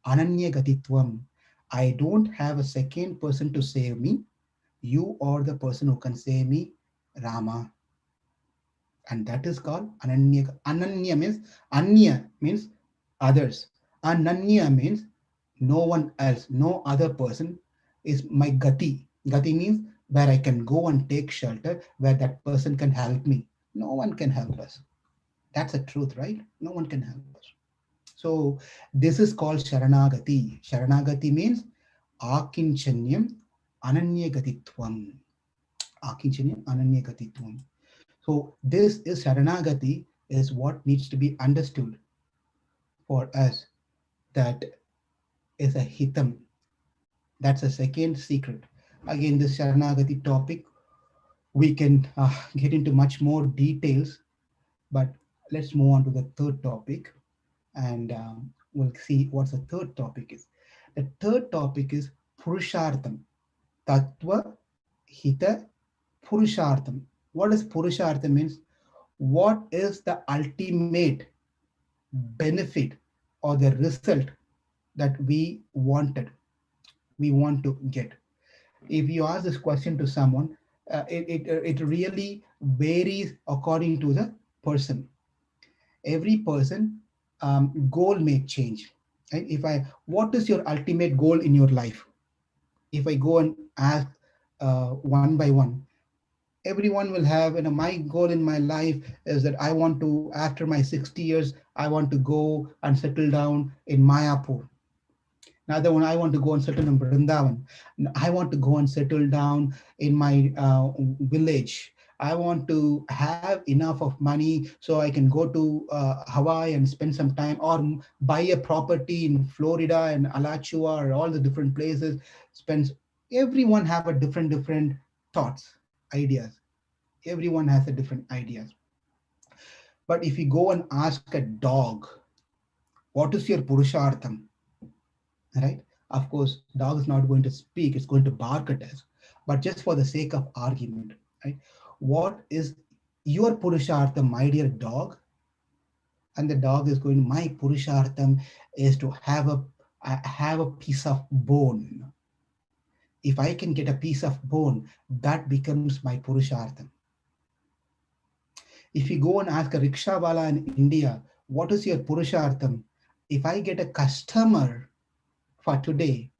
A: Ananya Gatitwam. I don't have a second person to save me. You are the person who can save me, Rama. And that is called Ananya. Ananya means Anya means others. Ananya means no one else, no other person is my Gati. Gati means where I can go and take shelter, where that person can help me. No one can help us. That's the truth, right? No one can help us. So this is called Sharanagati. Sharanagati means Akinchanyam Ananyagatitvam. Akinchanyam Ananyagatitvam. So this is Sharanagati is what needs to be understood for us. That is a hitam. That's a second secret. Again, this Sharanagati topic, we can get into much more details, but let's move on to the third topic, and we'll see what the third topic is. The third topic is Purushartham. Tattva, Hita, Purushartham. What does Purushartham means? What is the ultimate benefit or the result that we want to get? If you ask this question to someone, it really varies according to the person. Every person goal may change. Right? If I, what is your ultimate goal in your life? If I go and ask one by one, everyone will have, my goal in my life is that I want to, after my 60 years, I want to go and settle down in Mayapur. Another one, I want to go and settle in Vrindavan. I want to go and settle down in my village. I want to have enough of money so I can go to Hawaii and spend some time, or buy a property in Florida and Alachua or all the different places. Spends. Everyone have a different thoughts, ideas. Everyone has a different ideas. But if you go and ask a dog, what is your Purushartham? Right? Of course, dog is not going to speak, it's going to bark at us. But just for the sake of argument, right? What is your Purushartham, my dear dog? And the dog is going, my Purushartham is to have a piece of bone. If I can get a piece of bone, that becomes my Purushartham. If you go and ask a rickshawala in India, what is your Purushartham? If I get a customer for today,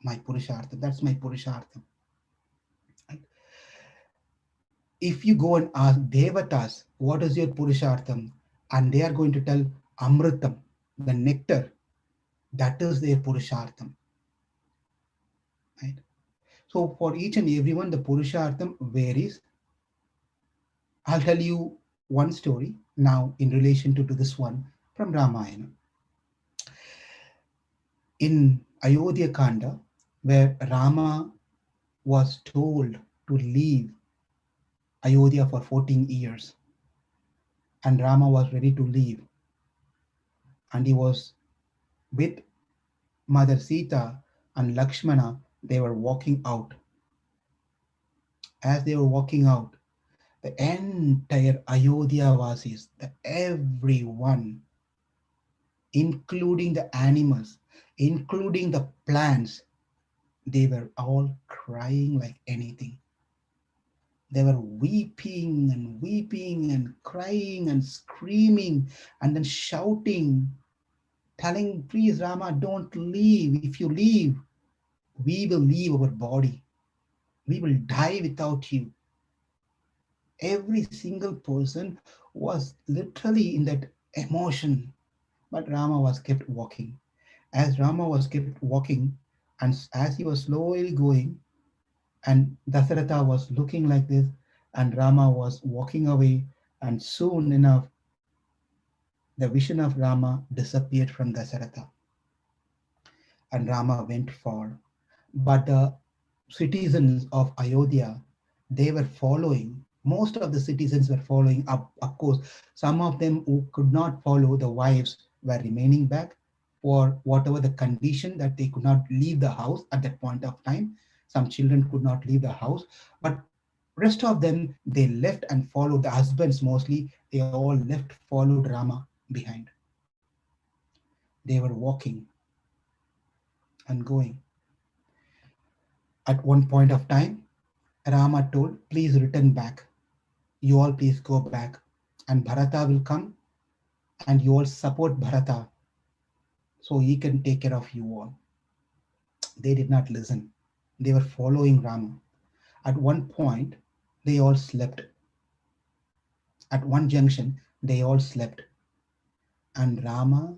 A: my Purushartham, that's my Purushartham. Right? If you go and ask Devatas, what is your Purushartham? And they are going to tell Amritam, the nectar, that is their Purushartham. Right? So for each and everyone, the Purushartham varies. I'll tell you one story now in relation to this one from Ramayana. In Ayodhya Kanda, where Rama was told to leave Ayodhya for 14 years, and Rama was ready to leave, and he was with Mother Sita and Lakshmana. They were walking out. As they were walking out, the entire Ayodhya Vasis, everyone, including the animals, including the plants, they were all crying like anything. They were weeping and crying and screaming and then shouting, telling, please, Rama, don't leave. If you leave, we will leave our body. We will die without you. Every single person was literally in that emotion. But Rama was kept walking. As Rama was kept walking, and as he was slowly going, and Dasaratha was looking like this, and Rama was walking away, and soon enough, the vision of Rama disappeared from Dasaratha, and Rama went far. But the citizens of Ayodhya, they were following. Most of the citizens were following up. Of course, some of them who could not follow, the wives were remaining back for whatever the condition that they could not leave the house at that point of time. Some children could not leave the house, but rest of them, they left and followed. The husbands mostly, they all left, followed Rama behind. They were walking and going. At one point of time, Rama told, please return back. You all please go back. And Bharata will come and you all support Bharata so he can take care of you all. They did not listen. They were following Rama. At one point, they all slept. At one junction, they all slept. And Rama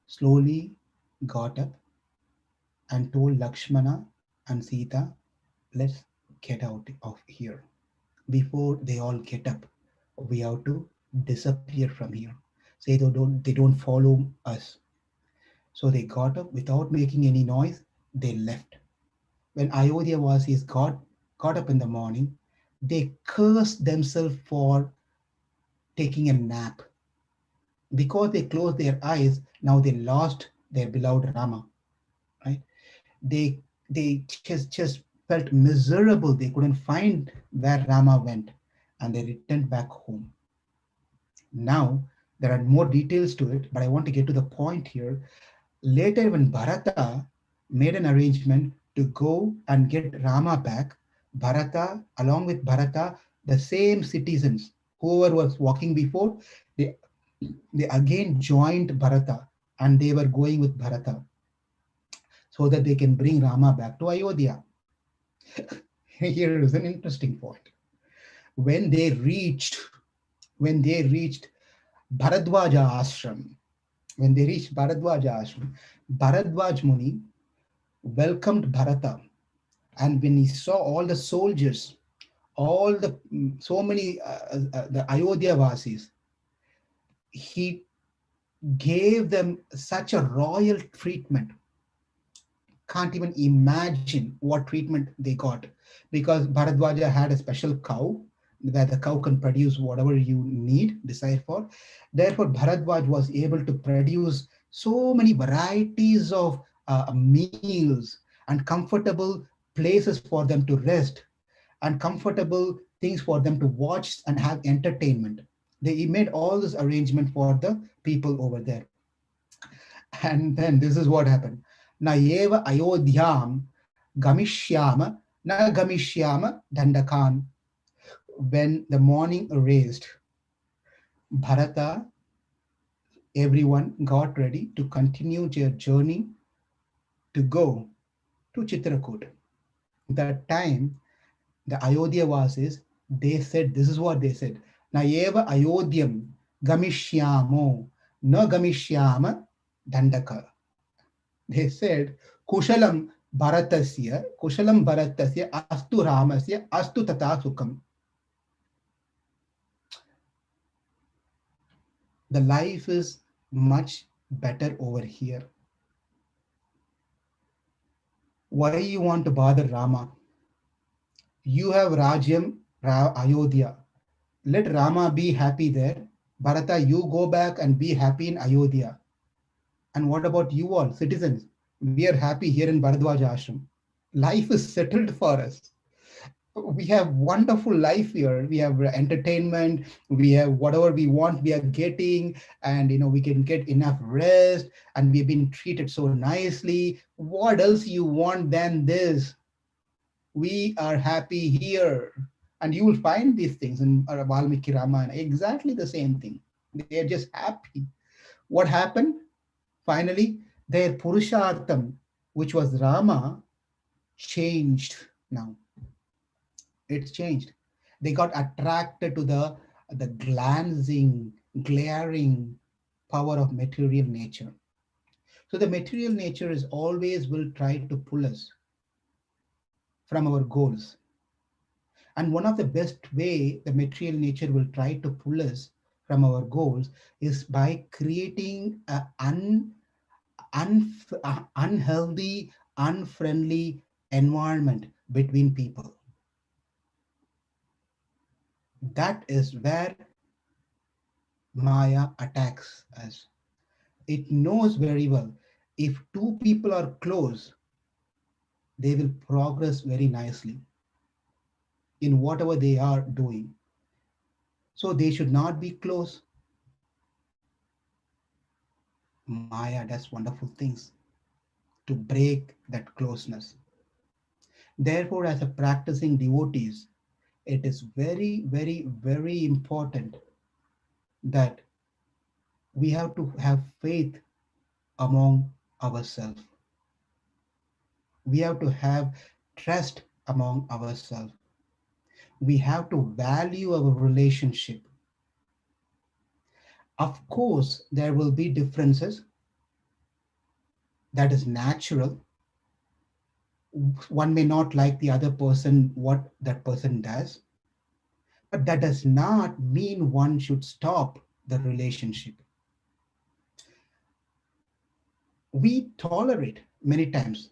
A: slowly got up and told Lakshmana and Sita, let's get out of here. Before they all get up, we have to disappear from here. Say they don't follow us. So they got up without making any noise, they left. When Ayodhya Vasis got up in the morning, they cursed themselves for taking a nap. Because they closed their eyes, now they lost their beloved Rama. Right? They they just felt miserable. They couldn't find where Rama went, and they returned back home. Now there are more details to it, but I want to get to the point here. Later, when Bharata made an arrangement to go and get Rama back, Bharata, along with Bharata, the same citizens, whoever was walking before, they, they again joined Bharata and they were going with Bharata so that they can bring Rama back to Ayodhya. Here is an interesting point. When they reached, when they reached Bharadwaja ashram, when they reached Bharadwaja ashram, Bharadwaj Muni welcomed Bharata. And when he saw all the soldiers, all the so many the Ayodhya Vasis, he gave them such a royal treatment. Can't even imagine what treatment they got, because Bharadwaja had a special cow where the cow can produce whatever you need, desire for. Therefore, Bharadwaj was able to produce so many varieties of meals and comfortable places for them to rest and comfortable things for them to watch and have entertainment. He made all this arrangement for the people over there. And then this is what happened. Na eva ayodhyam gamishyama na gamishyama dandakan. When the morning raised, Bharata, everyone got ready to continue their journey to go to Chitrakoot. That time, the Ayodhya Vasis, they said, this is what they said. Na eva ayodhyam gamishyamo na gamishyama dandaka. They said, Kushalam Bharatasya, Astu Ramasya, Astu Tata Sukham. The life is much better over here. Why you want to bother Rama? You have Rajyam, Ayodhya. Let Rama be happy there. Bharata, you go back and be happy in Ayodhya. And what about you all, citizens? We are happy here in Bharadwaj Ashram. Life is settled for us. We have wonderful life here. We have entertainment, we have whatever we want, we are getting, and we can get enough rest, and we've been treated so nicely. What else you want than this? We are happy here. And you will find these things in Valmiki Ramayana, exactly the same thing. They are just happy. What happened? Finally, their Purushartham, which was Rama, changed now. It's changed. They got attracted to the glancing, glaring power of material nature. So the material nature is always will try to pull us from our goals. And one of the best way the material nature will try to pull us from our goals is by creating a unhealthy, unfriendly environment between people. That is where Maya attacks us. It knows very well if two people are close, they will progress very nicely in whatever they are doing. So they should not be close. Maya does wonderful things to break that closeness. Therefore, as a practicing devotees, it is very, very, very important that we have to have faith among ourselves. We have to have trust among ourselves. We have to value our relationship. Of course, there will be differences. That is natural. One may not like the other person, what that person does, but that does not mean one should stop the relationship. We tolerate many times.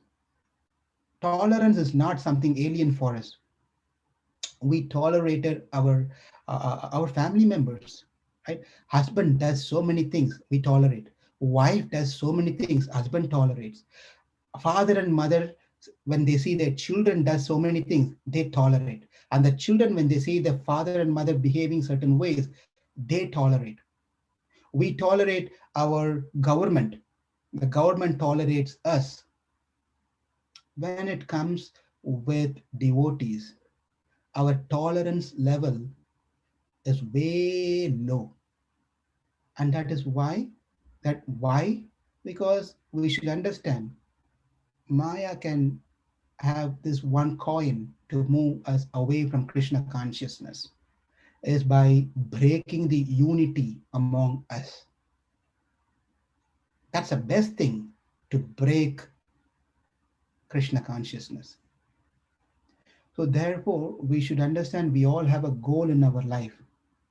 A: Tolerance is not something alien for us. We tolerated our family members, right? Husband does so many things, we tolerate. Wife does so many things, husband tolerates. Father and mother, when they see their children does so many things, they tolerate. And the children, when they see their father and mother behaving certain ways, they tolerate. We tolerate our government, the government tolerates us. When it comes with devotees, our tolerance level is way low. And that is why, because we should understand Maya can have this one coin to move us away from Krishna consciousness is by breaking the unity among us. That's the best thing, to break Krishna consciousness. So therefore, we should understand we all have a goal in our life.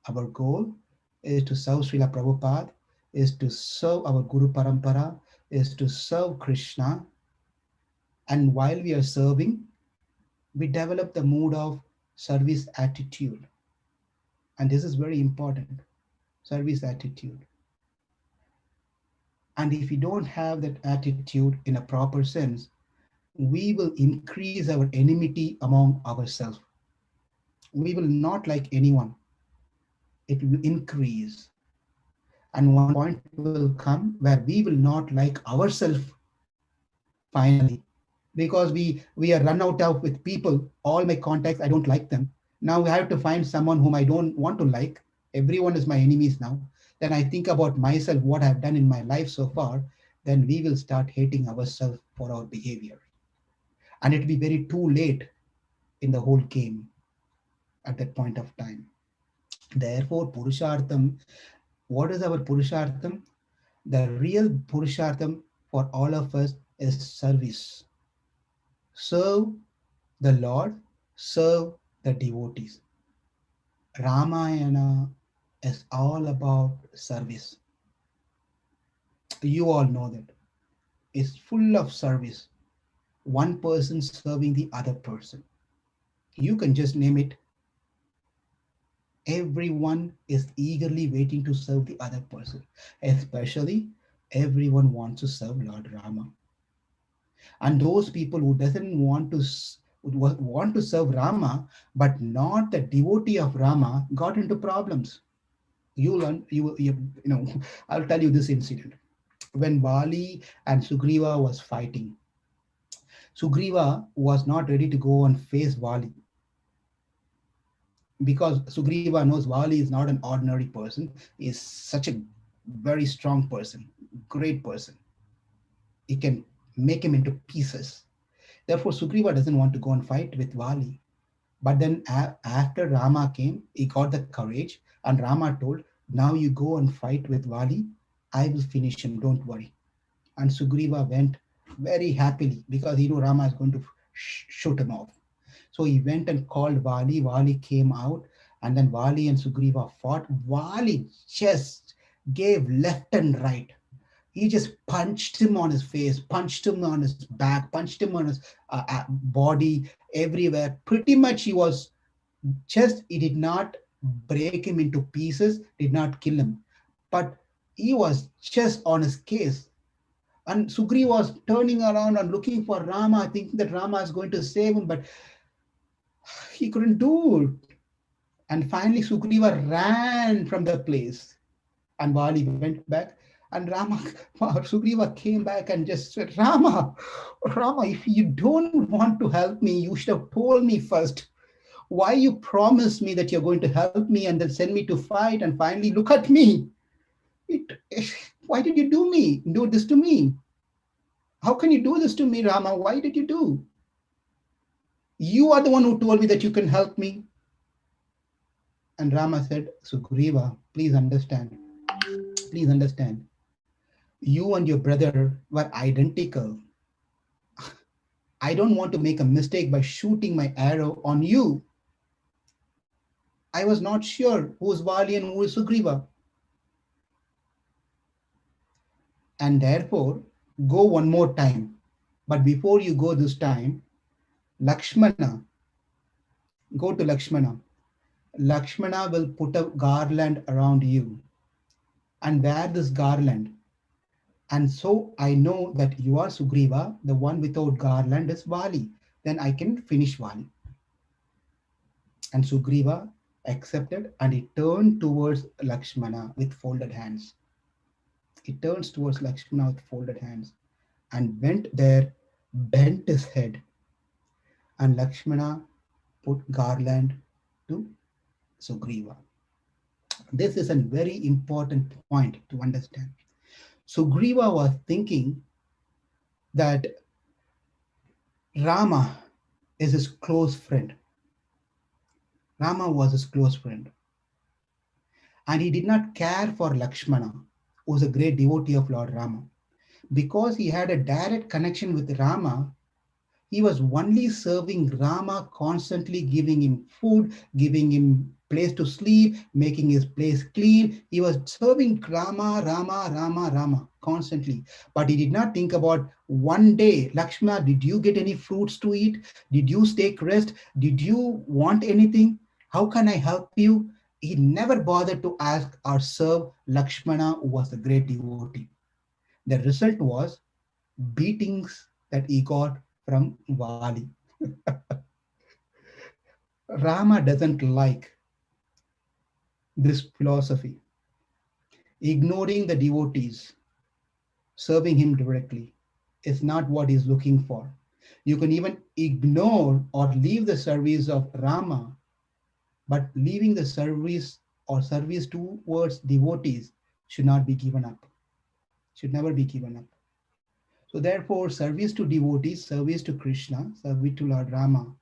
A: Our goal is to serve Srila Prabhupada, is to serve our Guru Parampara, is to serve Krishna. And while we are serving, we develop the mood of service attitude. And this is very important, service attitude. And if we don't have that attitude in a proper sense, we will increase our enmity among ourselves. We will not like anyone, it will increase. And one point will come where we will not like ourselves finally, because we are run out of with people, all my contacts, I don't like them. Now I have to find someone whom I don't want to like. Everyone is my enemies now. Then I think about myself, what I've done in my life so far. Then we will start hating ourselves for our behavior, and it will be very too late in the whole game at that point of time. Therefore, Purushartham, what is our Purushartham? The real Purushartham for all of us is service. Serve the Lord, serve the devotees. Ramayana is all about service. You all know that. It's full of service. One person serving the other person. You can just name it. Everyone is eagerly waiting to serve the other person. Especially everyone wants to serve Lord Rama. And those people who doesn't want to want to serve Rama but not the devotee of Rama got into problems. You learn, you know, I'll tell you this incident. When Vali and Sugriva was fighting, Sugriva was not ready to go and face Vali, because Sugriva knows Vali is not an ordinary person. He is such a very strong person, great person. He can make him into pieces. Therefore, Sugriva doesn't want to go and fight with Vali. But then after Rama came, he got the courage, and Rama told, "Now you go and fight with Vali. I will finish him. Don't worry." And Sugriva went very happily because he knew Rama is going to shoot him off. So he went and called Vali. Vali came out, and then Vali and Sugriva fought. Vali just gave left and right. He just punched him on his face, punched him on his back, punched him on his body, everywhere. Pretty much he was just, he did not break him into pieces, did not kill him, but he was just on his case. And Sugriva was turning around and looking for Rama, thinking that Rama is going to save him, but he couldn't do it. And finally, Sugriva ran from the place, and Vali went back. And Rama, Sugriva came back and just said, Rama, Rama, if you don't want to help me, you should have told me first. Why you promised me that you're going to help me and then send me to fight, and finally look at me. It, why did you do this to me? How can you do this to me, Rama? Why did you do? You are the one who told me that you can help me. And Rama said, Sugriva, please understand. Please understand. You and your brother were identical. I don't want to make a mistake by shooting my arrow on you. I was not sure who is Vali and who is Sugriva. And therefore, go one more time. But before you go this time, Lakshmana, go to Lakshmana. Lakshmana will put a garland around you and wear this garland. And so I know that you are Sugriva, the one without garland is Vali. Then I can finish Vali. And Sugriva accepted and he turned towards Lakshmana with folded hands. He turns towards Lakshmana with folded hands and went there, bent his head, and Lakshmana put garland to Sugriva. This is a very important point to understand. Sugriva was thinking that Rama is his close friend. Rama was his close friend. And he did not care for Lakshmana, who was a great devotee of Lord Rama. Because he had a direct connection with Rama, he was only serving Rama, constantly giving him food, giving him place to sleep, making his place clean. He was serving Rama, Rama, Rama, Rama constantly. But he did not think about one day, Lakshmana, did you get any fruits to eat? Did you take rest? Did you want anything? How can I help you? He never bothered to ask or serve Lakshmana, who was a great devotee. The result was beatings that he got from Vali. Rama doesn't like this philosophy, ignoring the devotees, serving him directly is not what he's looking for. You can even ignore or leave the service of Rama, but leaving the service or service towards devotees should not be given up, should never be given up. So therefore, service to devotees, service to Krishna, service to Lord Rama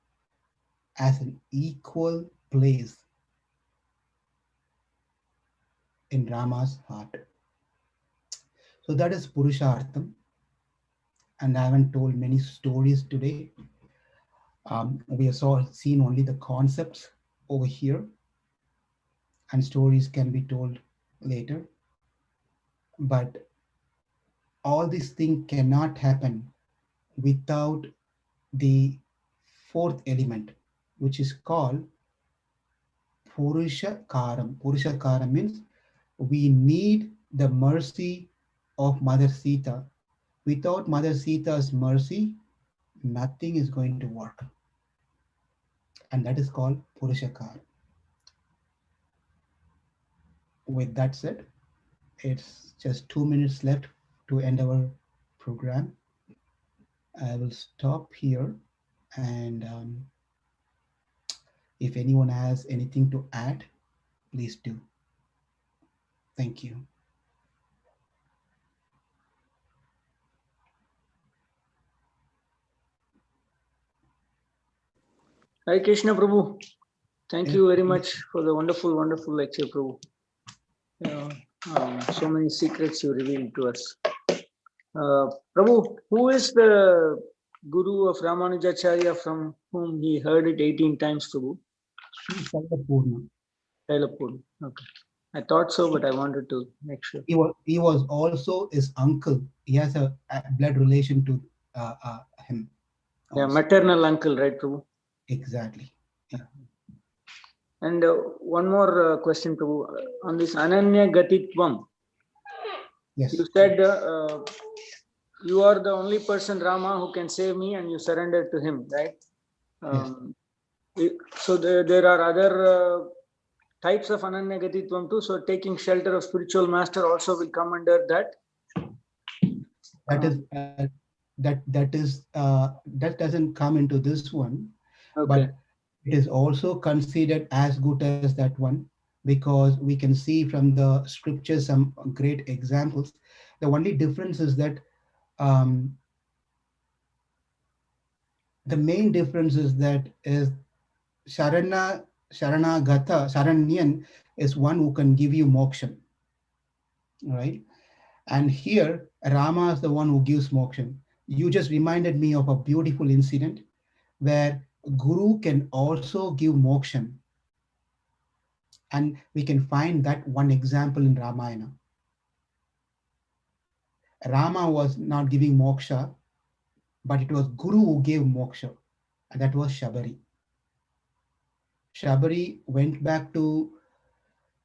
A: as an equal place in Rama's heart. So that is Purushartham. And I haven't told many stories today. We have seen only the concepts over here, and stories can be told later. But all these things cannot happen without the fourth element, which is called Purushakaram. Purushakaram means we need the mercy of Mother Sita. Without Mother Sita's mercy, nothing is going to work. And that is called Purushakar. With that said, it's just 2 minutes left to end our program. I will stop here, and if anyone has anything to add, please do. Thank you.
B: Hi Krishna Prabhu. Thank you very much for the wonderful, wonderful lecture, Prabhu. So many secrets you revealed to us. Prabhu, who is the guru of Ramanujacharya from whom he heard it 18 times, Prabhu?
A: Sailapurna.
B: Sailapurna. Okay. I thought so, but I wanted to make sure.
A: He was also his uncle. He has a blood relation to him.
B: Also. Yeah, maternal uncle, right, Prabhu?
A: Exactly. Yeah.
B: And one more question, Prabhu. On this Ananya Gatitvam,
A: yes.
B: You said you are the only person, Rama, who can save me, and you surrender to him, right?
A: Yes.
B: So there are other types of ananyagatitvam too. So taking shelter of spiritual master also will come under that.
A: That is
B: Um,
A: that doesn't come into this one,
B: okay.
A: but it is also considered as good as that one, because we can see from the scriptures some great examples. The only difference is that um, the main difference is Sharanyan is one who can give you moksha, right? And here, Rama is the one who gives moksha. You just reminded me of a beautiful incident where Guru can also give moksha, and we can find that one example in Ramayana. Rama was not giving moksha, but it was Guru who gave moksha, and that was Shabari. Shabari went back to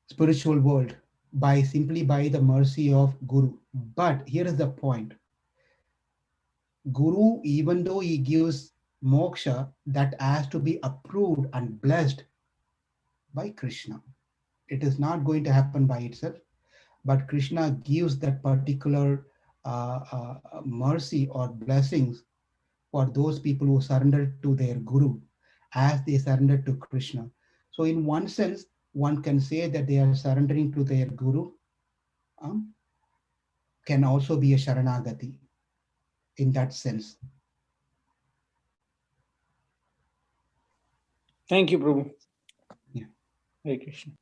A: spiritual world by simply by the mercy of Guru. But here is the point: Guru, even though he gives moksha, that has to be approved and blessed by Krishna. It is not going to happen by itself, but Krishna gives that particular mercy or blessings for those people who surrender to their Guru as they surrender to Krishna. So, in one sense, one can say that they are surrendering to their Guru, um, can also be a Sharanagati in that sense.
B: Thank you, Prabhu.
A: Yeah.
B: Hare Krishna.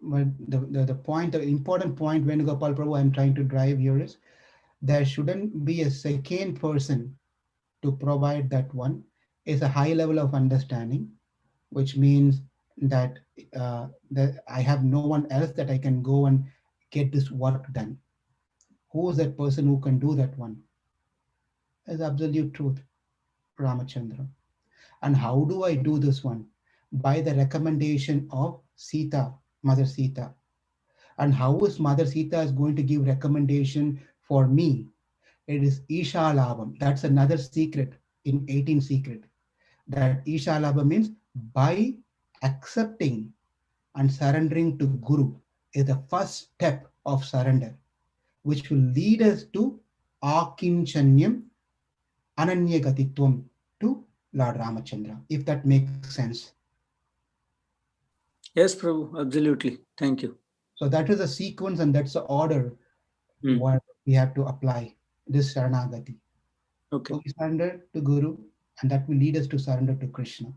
A: But the point, the important point, when Gopal Prabhu, I'm trying to drive here is there shouldn't be a second person to provide that one. Is a high level of understanding, which means that that I have no one else that I can go and get this work done. Who is that person who can do that one? Is absolute truth, Ramachandra. And how do I do this one? By the recommendation of Sita, Mother Sita. And how is Mother Sita is going to give recommendation for me? It is Isha Labham. That's another secret in 18 secret. That Isha Labham means by accepting and surrendering to Guru is the first step of surrender, which will lead us to Akinchanyam Ananyagatitvam to Lord Ramachandra, if that makes sense.
B: Yes, Prabhu. Absolutely. Thank you.
A: So that is a sequence and that's the order
B: Hmm.
A: what we have to apply this Sharanagati.
B: Okay.
A: So we surrender to Guru, and that will lead us to surrender to Krishna.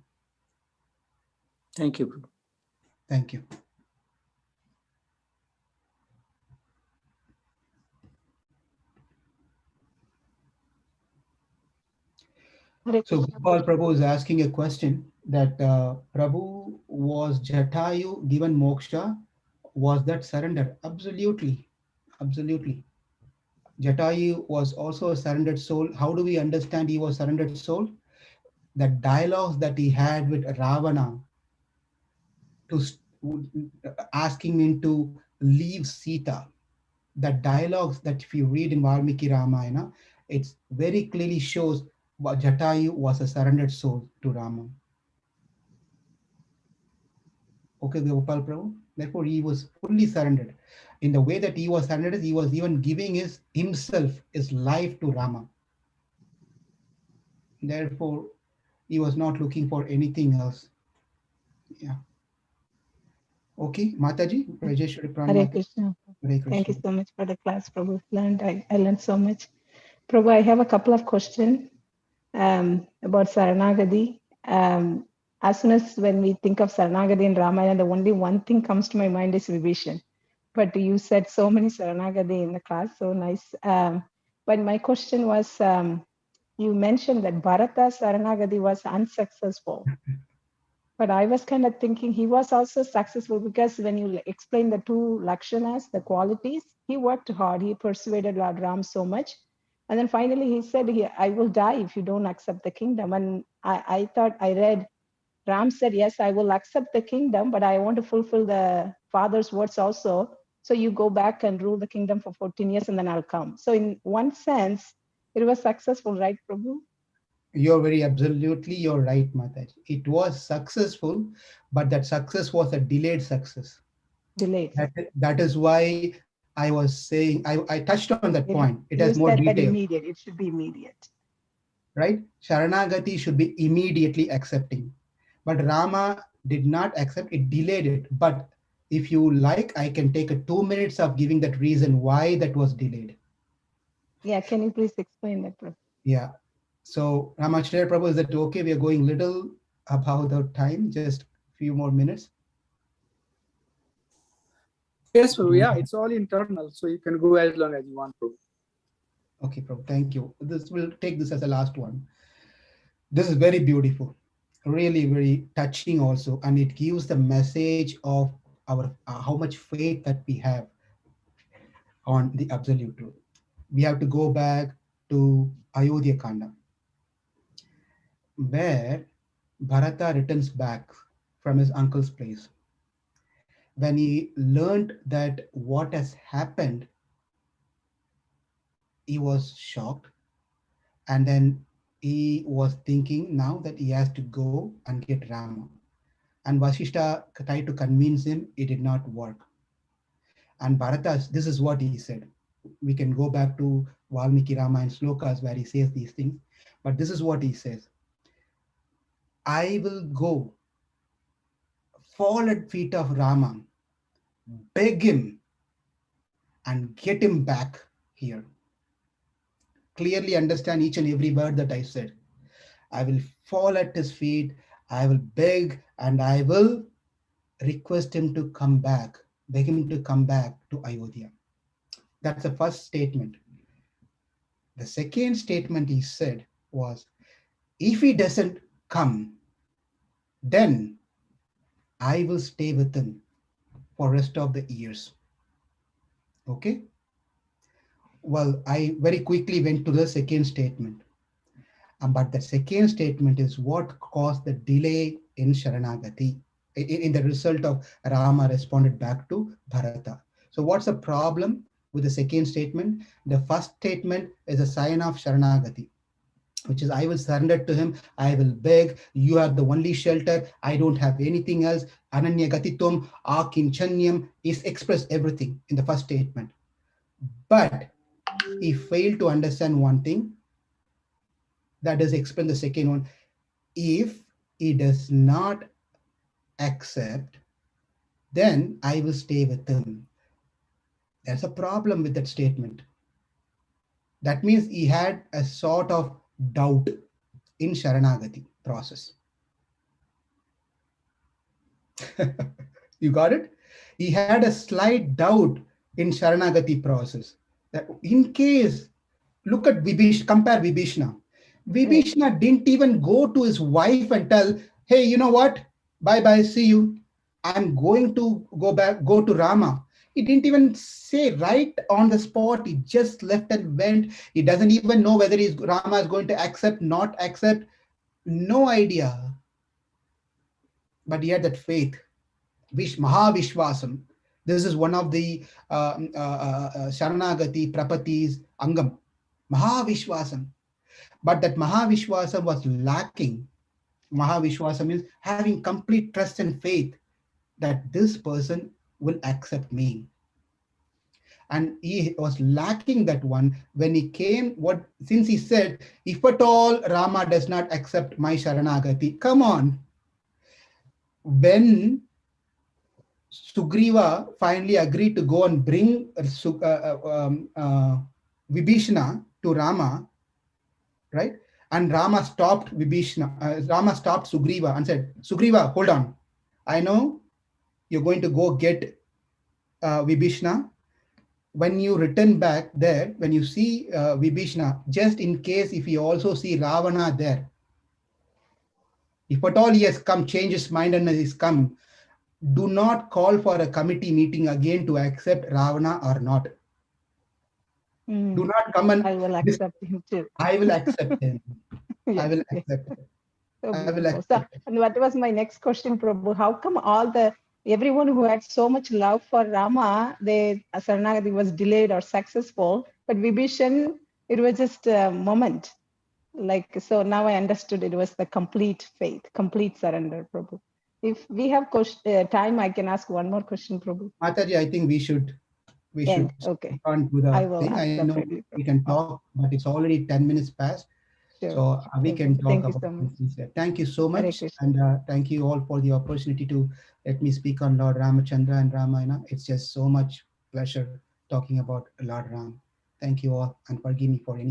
B: Thank you, Prabhu.
A: Thank you.
C: Hare
A: So
C: Krishna.
A: Gopal Prabhu is asking a question that Prabhu, was Jatayu given moksha? Was that surrender? Absolutely. Absolutely. Jatayu was also a surrendered soul. How do we understand he was surrendered soul? The dialogues that he had with Ravana to asking him to leave Sita, the dialogues that if you read in Valmiki Ramayana, it very clearly shows what Jatayu was a surrendered soul to Rama. Okay, Gopal Prabhu. Therefore, he was fully surrendered. In the way that he was surrendered, he was even giving his himself, his life to Rama. Therefore, he was not looking for anything else. Yeah. Okay, Mataji, Rajeshwari Pran
C: Hare
A: Mata.
C: Krishna.
A: Hare
C: Thank you
A: Krishna.
C: so much for the class, Prabhu. I learned so much. Prabhu, I have a couple of questions about Saranagadi. As soon as when we think of Saranagadi in Ramayana, the only one thing comes to my mind is Vibhishan. But you said so many Saranagadi in the class, so nice. But my question was, you mentioned that Bharata Saranagadi was unsuccessful. But I was kind of thinking he was also successful because when you explain the two Lakshanas, the qualities, he worked hard. He persuaded Lord Ram so much. And then finally he said, I will die if you don't accept the kingdom. And I thought I read, Ram said, yes, I will accept the kingdom, but I want to fulfill the father's words also. So you go back and rule the kingdom for 14 years and then I'll come. So in one sense, it was successful, right, Prabhu?
A: You're right, Mataji. It was successful, but that success was a delayed success.
C: Delayed.
A: That is why I was saying, I touched on that point. It has
C: You
A: more
C: said that
A: detail,
C: immediate. It should be immediate.
A: right? Sharanagati should be immediately accepting. But Rama did not accept, it delayed it. But if you like, I can take a 2 minutes of giving that reason why that was delayed.
C: Yeah, can you please explain that, Prabhu?
A: Yeah. So Ramacharya Prabhu, is that okay? We are going little above the time, just few more minutes.
D: Yes, Prabhu. Yeah, it's all internal, so you can go as long as you want, Prabhu.
A: Okay, Prabhu, thank you. This will take this as the last one. This is very beautiful, really very touching also, and it gives the message of our how much faith that we have on the absolute truth. We have to go back to Ayodhya Kanda, where Bharata returns back from his uncle's place. When he learned that what has happened, he was shocked, and then he was thinking now that he has to go and get Rama. And Vasishta tried to convince him, it did not work. And Bharata, this is what he said. We can go back to Valmiki Ramayana slokas where he says these things, but this is what he says: I will go, fall at feet of Rama, beg him, and get him back here. Clearly understand each and every word that I said. I will fall at his feet, I will beg, and I will request him to come back, beg him to come back to Ayodhya. That's the first statement. The second statement he said was, if he doesn't come, then I will stay with him for rest of the years. Okay? Well, I very quickly went to the second statement. But the second statement is what caused the delay in Sharanagati, in the result of Rama responded back to Bharata. So what's the problem with the second statement? The first statement is a sign of Sharanagati, which is I will surrender to him, I will beg, you are the only shelter, I don't have anything else. Ananya Gatitum, Akinchanyam is expressed everything in the first statement. But he failed to understand one thing, that is explain the second one. If he does not accept, then I will stay with him. There's a problem with that statement. That means he had a sort of doubt in Sharanagati process. You got it? He had a slight doubt in Sharanagati process. That in case, look at compare Vibhishna. Vibhishna didn't even go to his wife and tell, hey, you know what? Bye bye, see you. I'm going to go to Rama. He didn't even say right on the spot. He just left and went. He doesn't even know whether Rama is going to accept, not accept. No idea. But he had that faith. Mahavishwasam. This is one of the Sharanagati, Prapatis, Angam. Mahavishwasam. But that Mahavishwasam was lacking. Mahavishwasam means having complete trust and faith that this person will accept me. And he was lacking that one when he came, since he said, if at all Rama does not accept my Sharanagati, come on. When Sugriva finally agreed to go and bring Vibhishana to Rama, right? And Rama stopped Rama stopped Sugriva and said, Sugriva, hold on. I know you're going to go get Vibhishana. When you return back there, when you see Vibhishana, just in case if you also see Ravana there, if at all he has come, change his mind and he's come, do not call for a committee meeting again to accept Ravana or not. Do not come and
C: I will accept him too.
A: I will accept him. I will accept him.
C: So
A: I will
C: beautiful.
A: accept
C: So, and what was my next question, Prabhu? How come all the everyone who had so much love for Rama, Saranagati was delayed or successful, but Vibhishan, it was just a moment. Like, so now I understood it was the complete faith, complete surrender, Prabhu. If we have time, I can ask one more question, Prabhu.
A: Mataji, I think we should
C: And okay,
A: on to
C: I
A: the
C: will
A: thing.
C: ask
A: I know
C: separately.
A: we can talk, but it's already 10 minutes past.
C: Sure,
A: So we can
C: Prabhu.
A: talk
C: Thank you
A: about
C: so much.
A: this instead. Thank you so
C: Hare
A: much.
C: Krishna.
A: And thank you all for the opportunity to let me speak on Lord Ramachandra and Ramayana. It's just so much pleasure talking about Lord Ram. Thank you all and forgive me for any